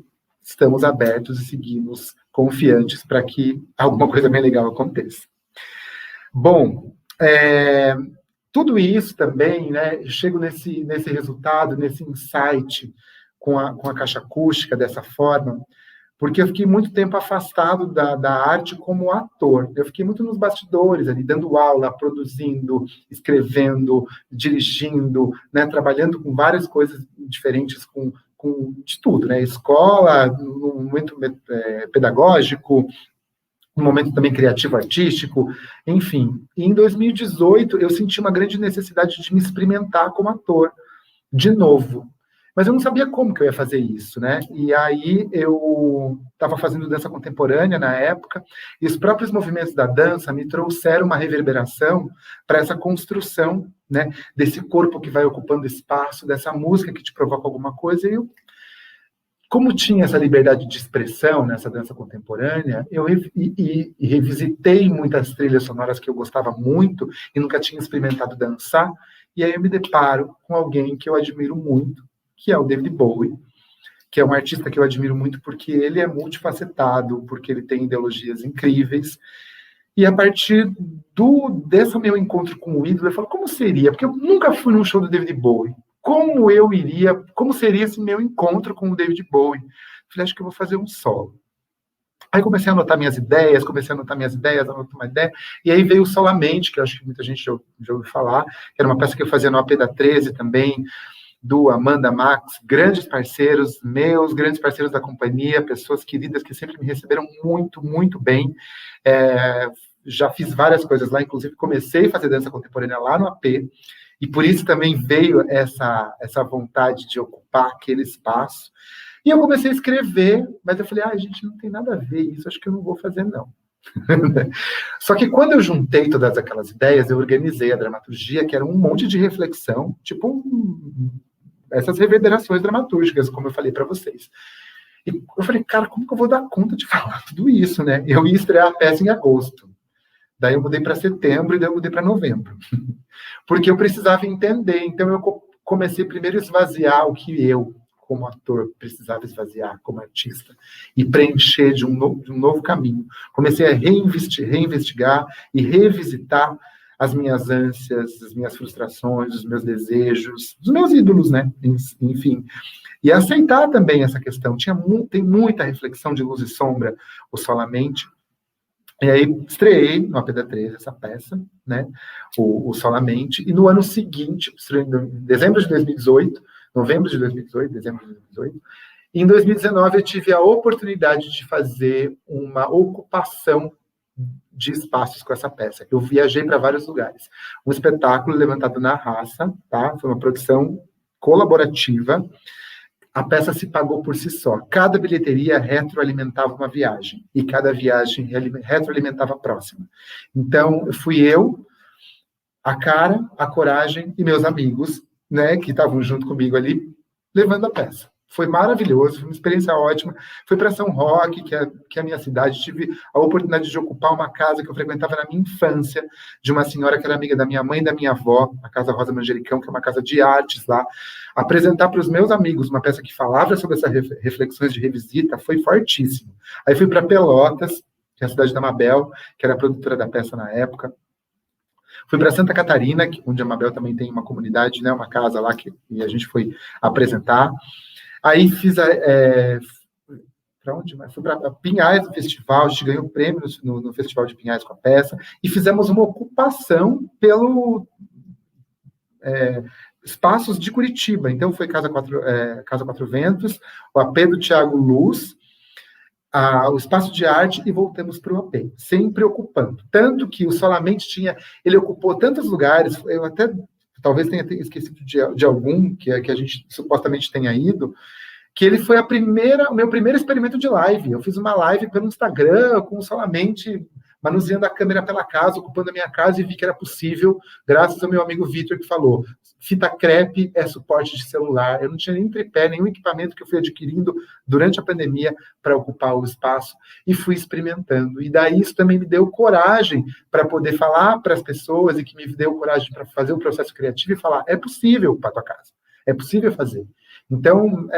Estamos abertos e seguimos confiantes para que alguma coisa bem legal aconteça. Bom, tudo isso também, né, eu chego nesse resultado, nesse insight com a caixa acústica dessa forma, porque eu fiquei muito tempo afastado da arte como ator. Eu fiquei muito nos bastidores, ali, dando aula, produzindo, escrevendo, dirigindo, né, trabalhando com várias coisas diferentes, com de tudo, né, escola, no momento pedagógico, um momento também criativo, artístico, enfim. E em 2018, eu senti uma grande necessidade de me experimentar como ator, de novo. Mas eu não sabia como que eu ia fazer isso, né? E aí eu estava fazendo dança contemporânea na época, e os próprios movimentos da dança me trouxeram uma reverberação para essa construção, né, desse corpo que vai ocupando espaço, dessa música que te provoca alguma coisa, e eu, como tinha essa liberdade de expressão nessa dança contemporânea, eu revisitei muitas trilhas sonoras que eu gostava muito e nunca tinha experimentado dançar, e aí eu me deparo com alguém que eu admiro muito, que é o David Bowie, que é um artista que eu admiro muito porque ele é multifacetado, porque ele tem ideologias incríveis, e a partir desse meu encontro com o ídolo, eu falo, como seria? Porque eu nunca fui num show do David Bowie. como seria esse meu encontro com o David Bowie? Falei, acho que eu vou fazer um solo. Aí comecei a anotar minhas ideias, anotar uma ideia, e aí veio o Solamente, que eu acho que muita gente já ouviu falar, que era uma peça que eu fazia no AP da 13 também, do Amanda Max, grandes parceiros meus, grandes parceiros da companhia, pessoas queridas que sempre me receberam muito, muito bem. Já fiz várias coisas lá, inclusive comecei a fazer dança contemporânea lá no AP, e por isso também veio essa vontade de ocupar aquele espaço. E eu comecei a escrever, mas eu falei, gente, não tem nada a ver isso, acho que eu não vou fazer, não. Só que quando eu juntei todas aquelas ideias, eu organizei a dramaturgia, que era um monte de reflexão, tipo essas reverberações dramatúrgicas, como eu falei para vocês. E eu falei, cara, como que eu vou dar conta de falar tudo isso, né? Eu ia estrear a peça em agosto. Daí eu mudei para setembro e daí eu mudei para novembro. Porque eu precisava entender. Então eu comecei primeiro a esvaziar o que eu, como ator, precisava esvaziar como artista e preencher de um novo caminho. Comecei a reinvestigar e revisitar as minhas ânsias, as minhas frustrações, os meus desejos, os meus ídolos, né? Enfim. E aceitar também essa questão. Tem muita reflexão de luz e sombra, o Solamente. E aí estreiei no AP da 13 essa peça, né? O Solamente. E no ano seguinte, em dezembro de 2018, novembro de 2018, dezembro de 2018. Em 2019, eu tive a oportunidade de fazer uma ocupação de espaços com essa peça. Eu viajei para vários lugares. Um espetáculo levantado na raça, tá? Foi uma produção colaborativa. A peça se pagou por si só. Cada bilheteria retroalimentava uma viagem, e cada viagem retroalimentava a próxima. Então, fui eu, a Cara, a Coragem e meus amigos, né, que estavam junto comigo ali, levando a peça. Foi maravilhoso, foi uma experiência ótima. Fui para São Roque, que é a minha cidade, tive a oportunidade de ocupar uma casa que eu frequentava na minha infância, de uma senhora que era amiga da minha mãe e da minha avó, a Casa Rosa Manjericão, que é uma casa de artes lá. Apresentar para os meus amigos uma peça que falava sobre essas reflexões de revisita foi fortíssimo. Aí fui para Pelotas, que é a cidade da Mabel, que era a produtora da peça na época. Fui para Santa Catarina, onde a Mabel também tem uma comunidade, né, uma casa lá, e a gente foi apresentar. Aí fiz para onde mais? Fui para Pinhais, no festival, a gente ganhou prêmio no Festival de Pinhais com a peça, e fizemos uma ocupação pelo espaços de Curitiba. Então, foi Casa Quatro Ventos, o AP do Thiago Luz, o espaço de arte, e voltamos para o AP, sempre ocupando. Tanto que o Solamente ele ocupou tantos lugares, eu até talvez tenha esquecido de algum que a gente supostamente tenha ido, que ele foi o meu primeiro experimento de live. Eu fiz uma live pelo Instagram, com Solamente manuseando a câmera pela casa, ocupando a minha casa, e vi que era possível, graças ao meu amigo Vitor, que falou, fita crepe é suporte de celular. Eu não tinha nem tripé, nenhum equipamento que eu fui adquirindo durante a pandemia para ocupar o espaço, e fui experimentando. E daí isso também me deu coragem para poder falar para as pessoas, e que me deu coragem para fazer o processo criativo e falar, é possível para a tua casa, é possível fazer. Então,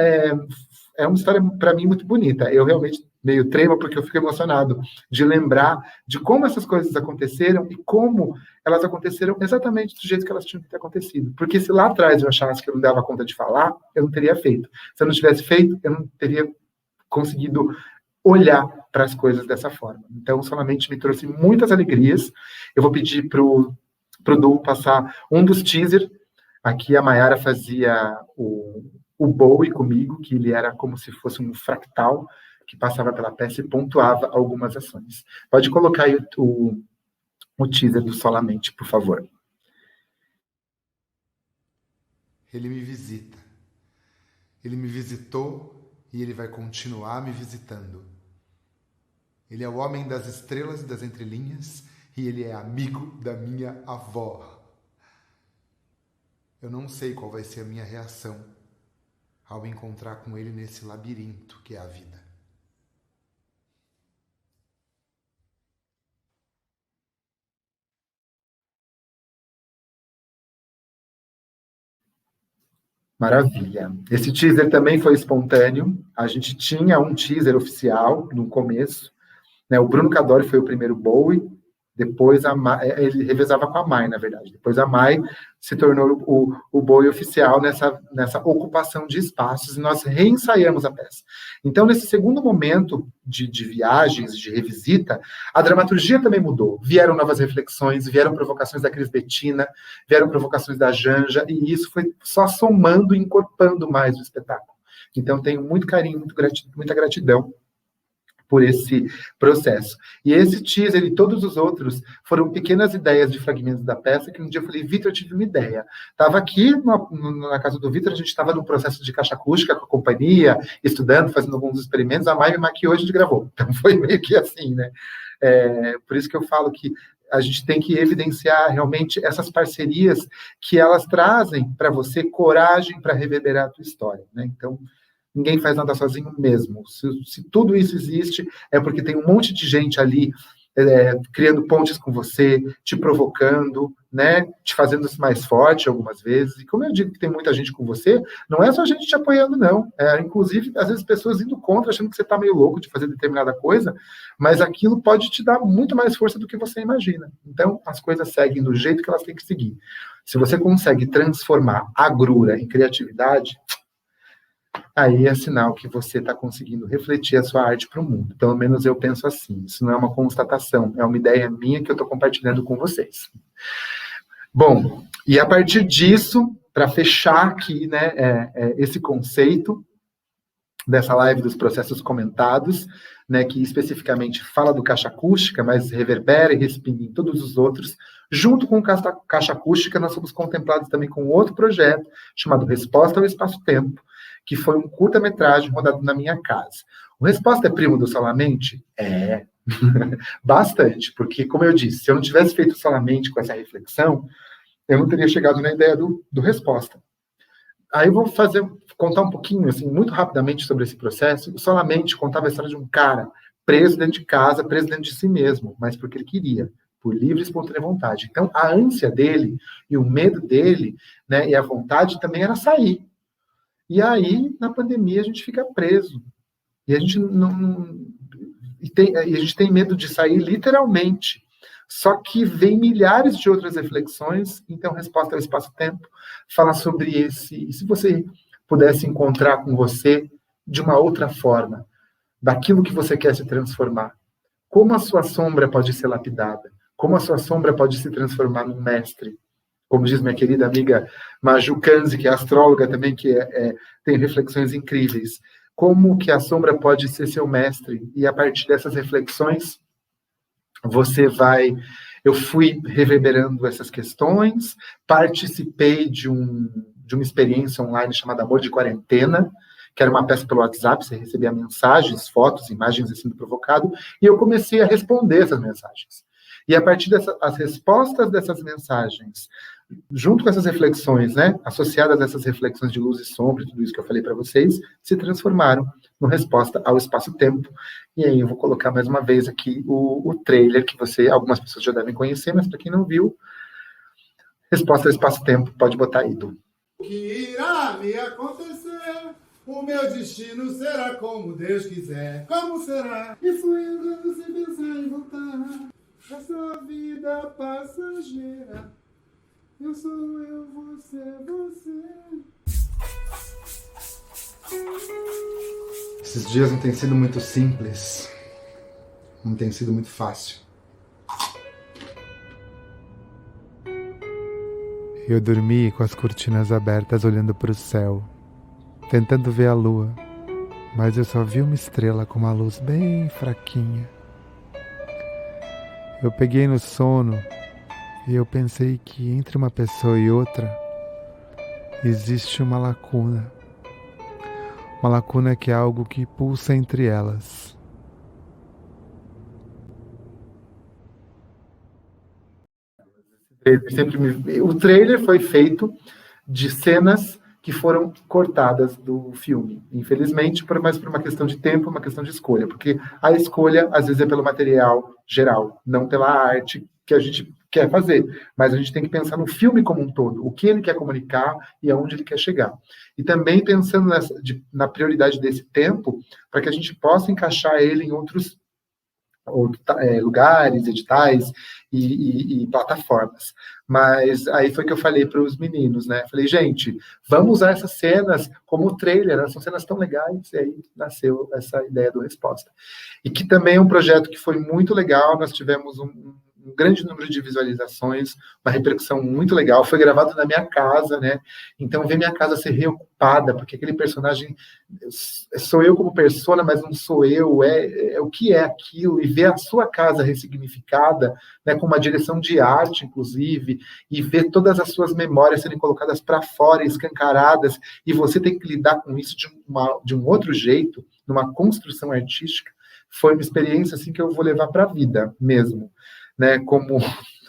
é uma história, para mim, muito bonita. Eu realmente meio tremo, porque eu fico emocionado de lembrar de como essas coisas aconteceram e como elas aconteceram exatamente do jeito que elas tinham que ter acontecido. Porque se lá atrás eu achasse que eu não dava conta de falar, eu não teria feito. Se eu não tivesse feito, eu não teria conseguido olhar para as coisas dessa forma. Então, Solamente me trouxe muitas alegrias. Eu vou pedir para o Du passar um dos teasers. Aqui a Mayara fazia o Bowie comigo, que ele era como se fosse um fractal que passava pela peça e pontuava algumas ações. Pode colocar aí o teaser do Solamente, por favor. Ele me visita. Ele me visitou e ele vai continuar me visitando. Ele é o homem das estrelas e das entrelinhas, e ele é amigo da minha avó. Eu não sei qual vai ser a minha reação ao encontrar com ele nesse labirinto que é a vida. Maravilha. Esse teaser também foi espontâneo. A gente tinha um teaser oficial no começo, né? O Bruno Cadore foi o primeiro Bowie, Depois ele revezava com a Mai, na verdade. Depois a Mai se tornou o Bowie oficial nessa ocupação de espaços, e nós reensaiamos a peça. Então, nesse segundo momento de viagens, de revisita, a dramaturgia também mudou. Vieram novas reflexões, vieram provocações da Cris Bettina, vieram provocações da Janja, e isso foi só somando e encorpando mais o espetáculo. Então, tenho muito carinho, muita gratidão por esse processo. E esse teaser e todos os outros foram pequenas ideias de fragmentos da peça que um dia eu falei, Vitor, eu tive uma ideia. Estava aqui na casa do Vitor, a gente estava num processo de caixa acústica com a companhia, estudando, fazendo alguns experimentos, a Mai me maquiou e a gente gravou. Então foi meio que assim, né? Por isso que eu falo que a gente tem que evidenciar realmente essas parcerias que elas trazem para você coragem para reverberar a tua história, né? Então, ninguém faz nada sozinho mesmo. Se tudo isso existe, é porque tem um monte de gente ali criando pontes com você, te provocando, né, te fazendo mais forte algumas vezes. E como eu digo que tem muita gente com você, não é só gente te apoiando, não. Inclusive, às vezes, pessoas indo contra, achando que você está meio louco de fazer determinada coisa, mas aquilo pode te dar muito mais força do que você imagina. Então, as coisas seguem do jeito que elas têm que seguir. Se você consegue transformar agrura em criatividade, aí é sinal que você está conseguindo refletir a sua arte para o mundo. Pelo menos eu penso assim. Isso não é uma constatação, é uma ideia minha que eu estou compartilhando com vocês. Bom, e a partir disso, para fechar aqui, né, esse conceito dessa live dos processos comentados, né, que especificamente fala do caixa acústica, mas reverbera e respinga em todos os outros, junto com o caixa acústica, nós somos contemplados também com outro projeto, chamado Resposta ao Espaço-Tempo, que foi um curta-metragem rodado na minha casa. O Resposta é primo do Solamente? Bastante, porque, como eu disse, se eu não tivesse feito Solamente com essa reflexão, eu não teria chegado na ideia do Resposta. Aí eu vou contar um pouquinho, assim, muito rapidamente sobre esse processo. O Solamente contava a história de um cara preso dentro de casa, preso dentro de si mesmo, mas porque ele queria, por livre e espontânea vontade. Então, a ânsia dele e o medo dele, né, e a vontade também era sair. E aí, na pandemia, a gente fica preso. E a gente a gente tem medo de sair literalmente. Só que vem milhares de outras reflexões. Então, Resposta ao Espaço-Tempo fala sobre esse. E se você pudesse encontrar com você de uma outra forma, daquilo que você quer se transformar, como a sua sombra pode ser lapidada? Como a sua sombra pode se transformar num mestre? Como diz minha querida amiga Maju Kanzi, que é astróloga também, que tem reflexões incríveis. Como que a sombra pode ser seu mestre? E a partir dessas reflexões, eu fui reverberando essas questões, participei de uma experiência online chamada Amor de Quarentena, que era uma peça pelo WhatsApp, você recebia mensagens, fotos, imagens sendo provocado, e eu comecei a responder essas mensagens. E a partir as respostas dessas mensagens, junto com essas reflexões, né, associadas a essas reflexões de luz e sombra, tudo isso que eu falei para vocês, se transformaram no Resposta ao Espaço-Tempo. E aí eu vou colocar mais uma vez aqui o trailer, que algumas pessoas já devem conhecer, mas para quem não viu, Resposta ao Espaço-Tempo, pode botar aí, Du. O que irá me acontecer? O meu destino será como Deus quiser. Como será? E fui andando sem pensar em voltar. Essa vida passageira. Eu sou eu, você. Esses dias não tem sido muito simples. Não tem sido muito fácil. Eu dormi com as cortinas abertas olhando para o céu, tentando ver a lua, mas eu só vi uma estrela com uma luz bem fraquinha. Eu peguei no sono e eu pensei que entre uma pessoa e outra existe uma lacuna. Uma lacuna que é algo que pulsa entre elas. O trailer foi feito de cenas que foram cortadas do filme, infelizmente, mas por uma questão de tempo, uma questão de escolha, porque a escolha, às vezes, é pelo material geral, não pela arte que a gente quer fazer, mas a gente tem que pensar no filme como um todo, o que ele quer comunicar e aonde ele quer chegar. E também pensando na prioridade desse tempo, para que a gente possa encaixar ele em outros lugares, editais e plataformas. Mas aí foi que eu falei para os meninos, né? Falei, gente, vamos usar essas cenas como trailer, elas são cenas tão legais, e aí nasceu essa ideia do Resposta. E que também é um projeto que foi muito legal, nós tivemos um grande número de visualizações, uma repercussão muito legal, foi gravado na minha casa, né? Então, ver minha casa ser reocupada, porque aquele personagem sou eu como persona, mas não sou eu, é o que é aquilo, e ver a sua casa ressignificada, né, com uma direção de arte, inclusive, e ver todas as suas memórias serem colocadas para fora, escancaradas, e você tem que lidar com isso de um outro jeito, numa construção artística, foi uma experiência assim que eu vou levar para a vida mesmo, né, como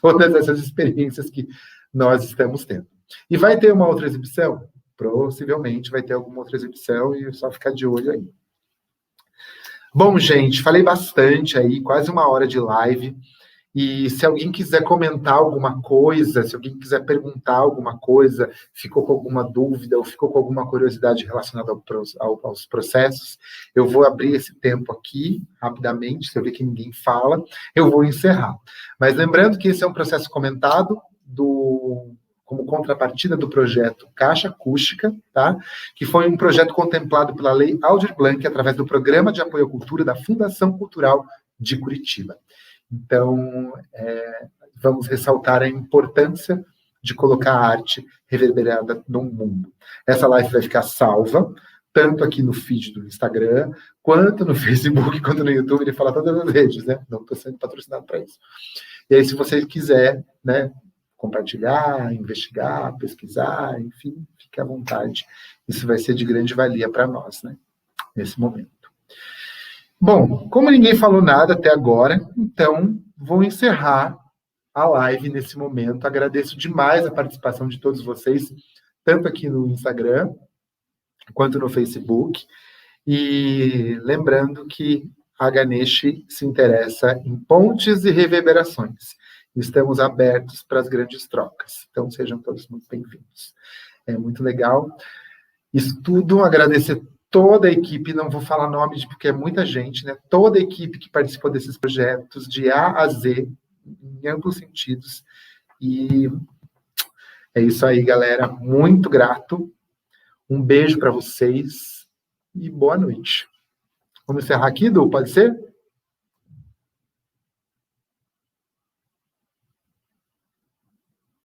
todas essas experiências que nós estamos tendo. E vai ter uma outra exibição? Possivelmente vai ter alguma outra exibição e só ficar de olho aí. Bom, gente, falei bastante aí, quase 1 hora de live. E se alguém quiser comentar alguma coisa, se alguém quiser perguntar alguma coisa, ficou com alguma dúvida ou ficou com alguma curiosidade relacionada aos processos, eu vou abrir esse tempo aqui, rapidamente, se eu ver que ninguém fala, eu vou encerrar. Mas lembrando que esse é um processo comentado como contrapartida do projeto Caixa Acústica, tá? Que foi um projeto contemplado pela Lei Aldir Blanc através do Programa de Apoio à Cultura da Fundação Cultural de Curitiba. Então, vamos ressaltar a importância de colocar a arte reverberada no mundo. Essa live vai ficar salva, tanto aqui no feed do Instagram, quanto no Facebook, quanto no YouTube, ele fala todas as redes, né? Não estou sendo patrocinado para isso. E aí, se você quiser, né, compartilhar, investigar, pesquisar, enfim, fique à vontade. Isso vai ser de grande valia para nós, né, nesse momento. Bom, como ninguém falou nada até agora, então vou encerrar a live nesse momento. Agradeço demais a participação de todos vocês, tanto aqui no Instagram, quanto no Facebook. E lembrando que a Ganesh se interessa em pontes e reverberações. Estamos abertos para as grandes trocas. Então, sejam todos muito bem-vindos. É muito legal. Isso tudo, agradecer toda a equipe, não vou falar nome porque é muita gente, né? Toda a equipe que participou desses projetos, de A a Z, em amplos sentidos. E é isso aí, galera. Muito grato. Um beijo para vocês e boa noite. Vamos encerrar aqui, Du? Pode ser?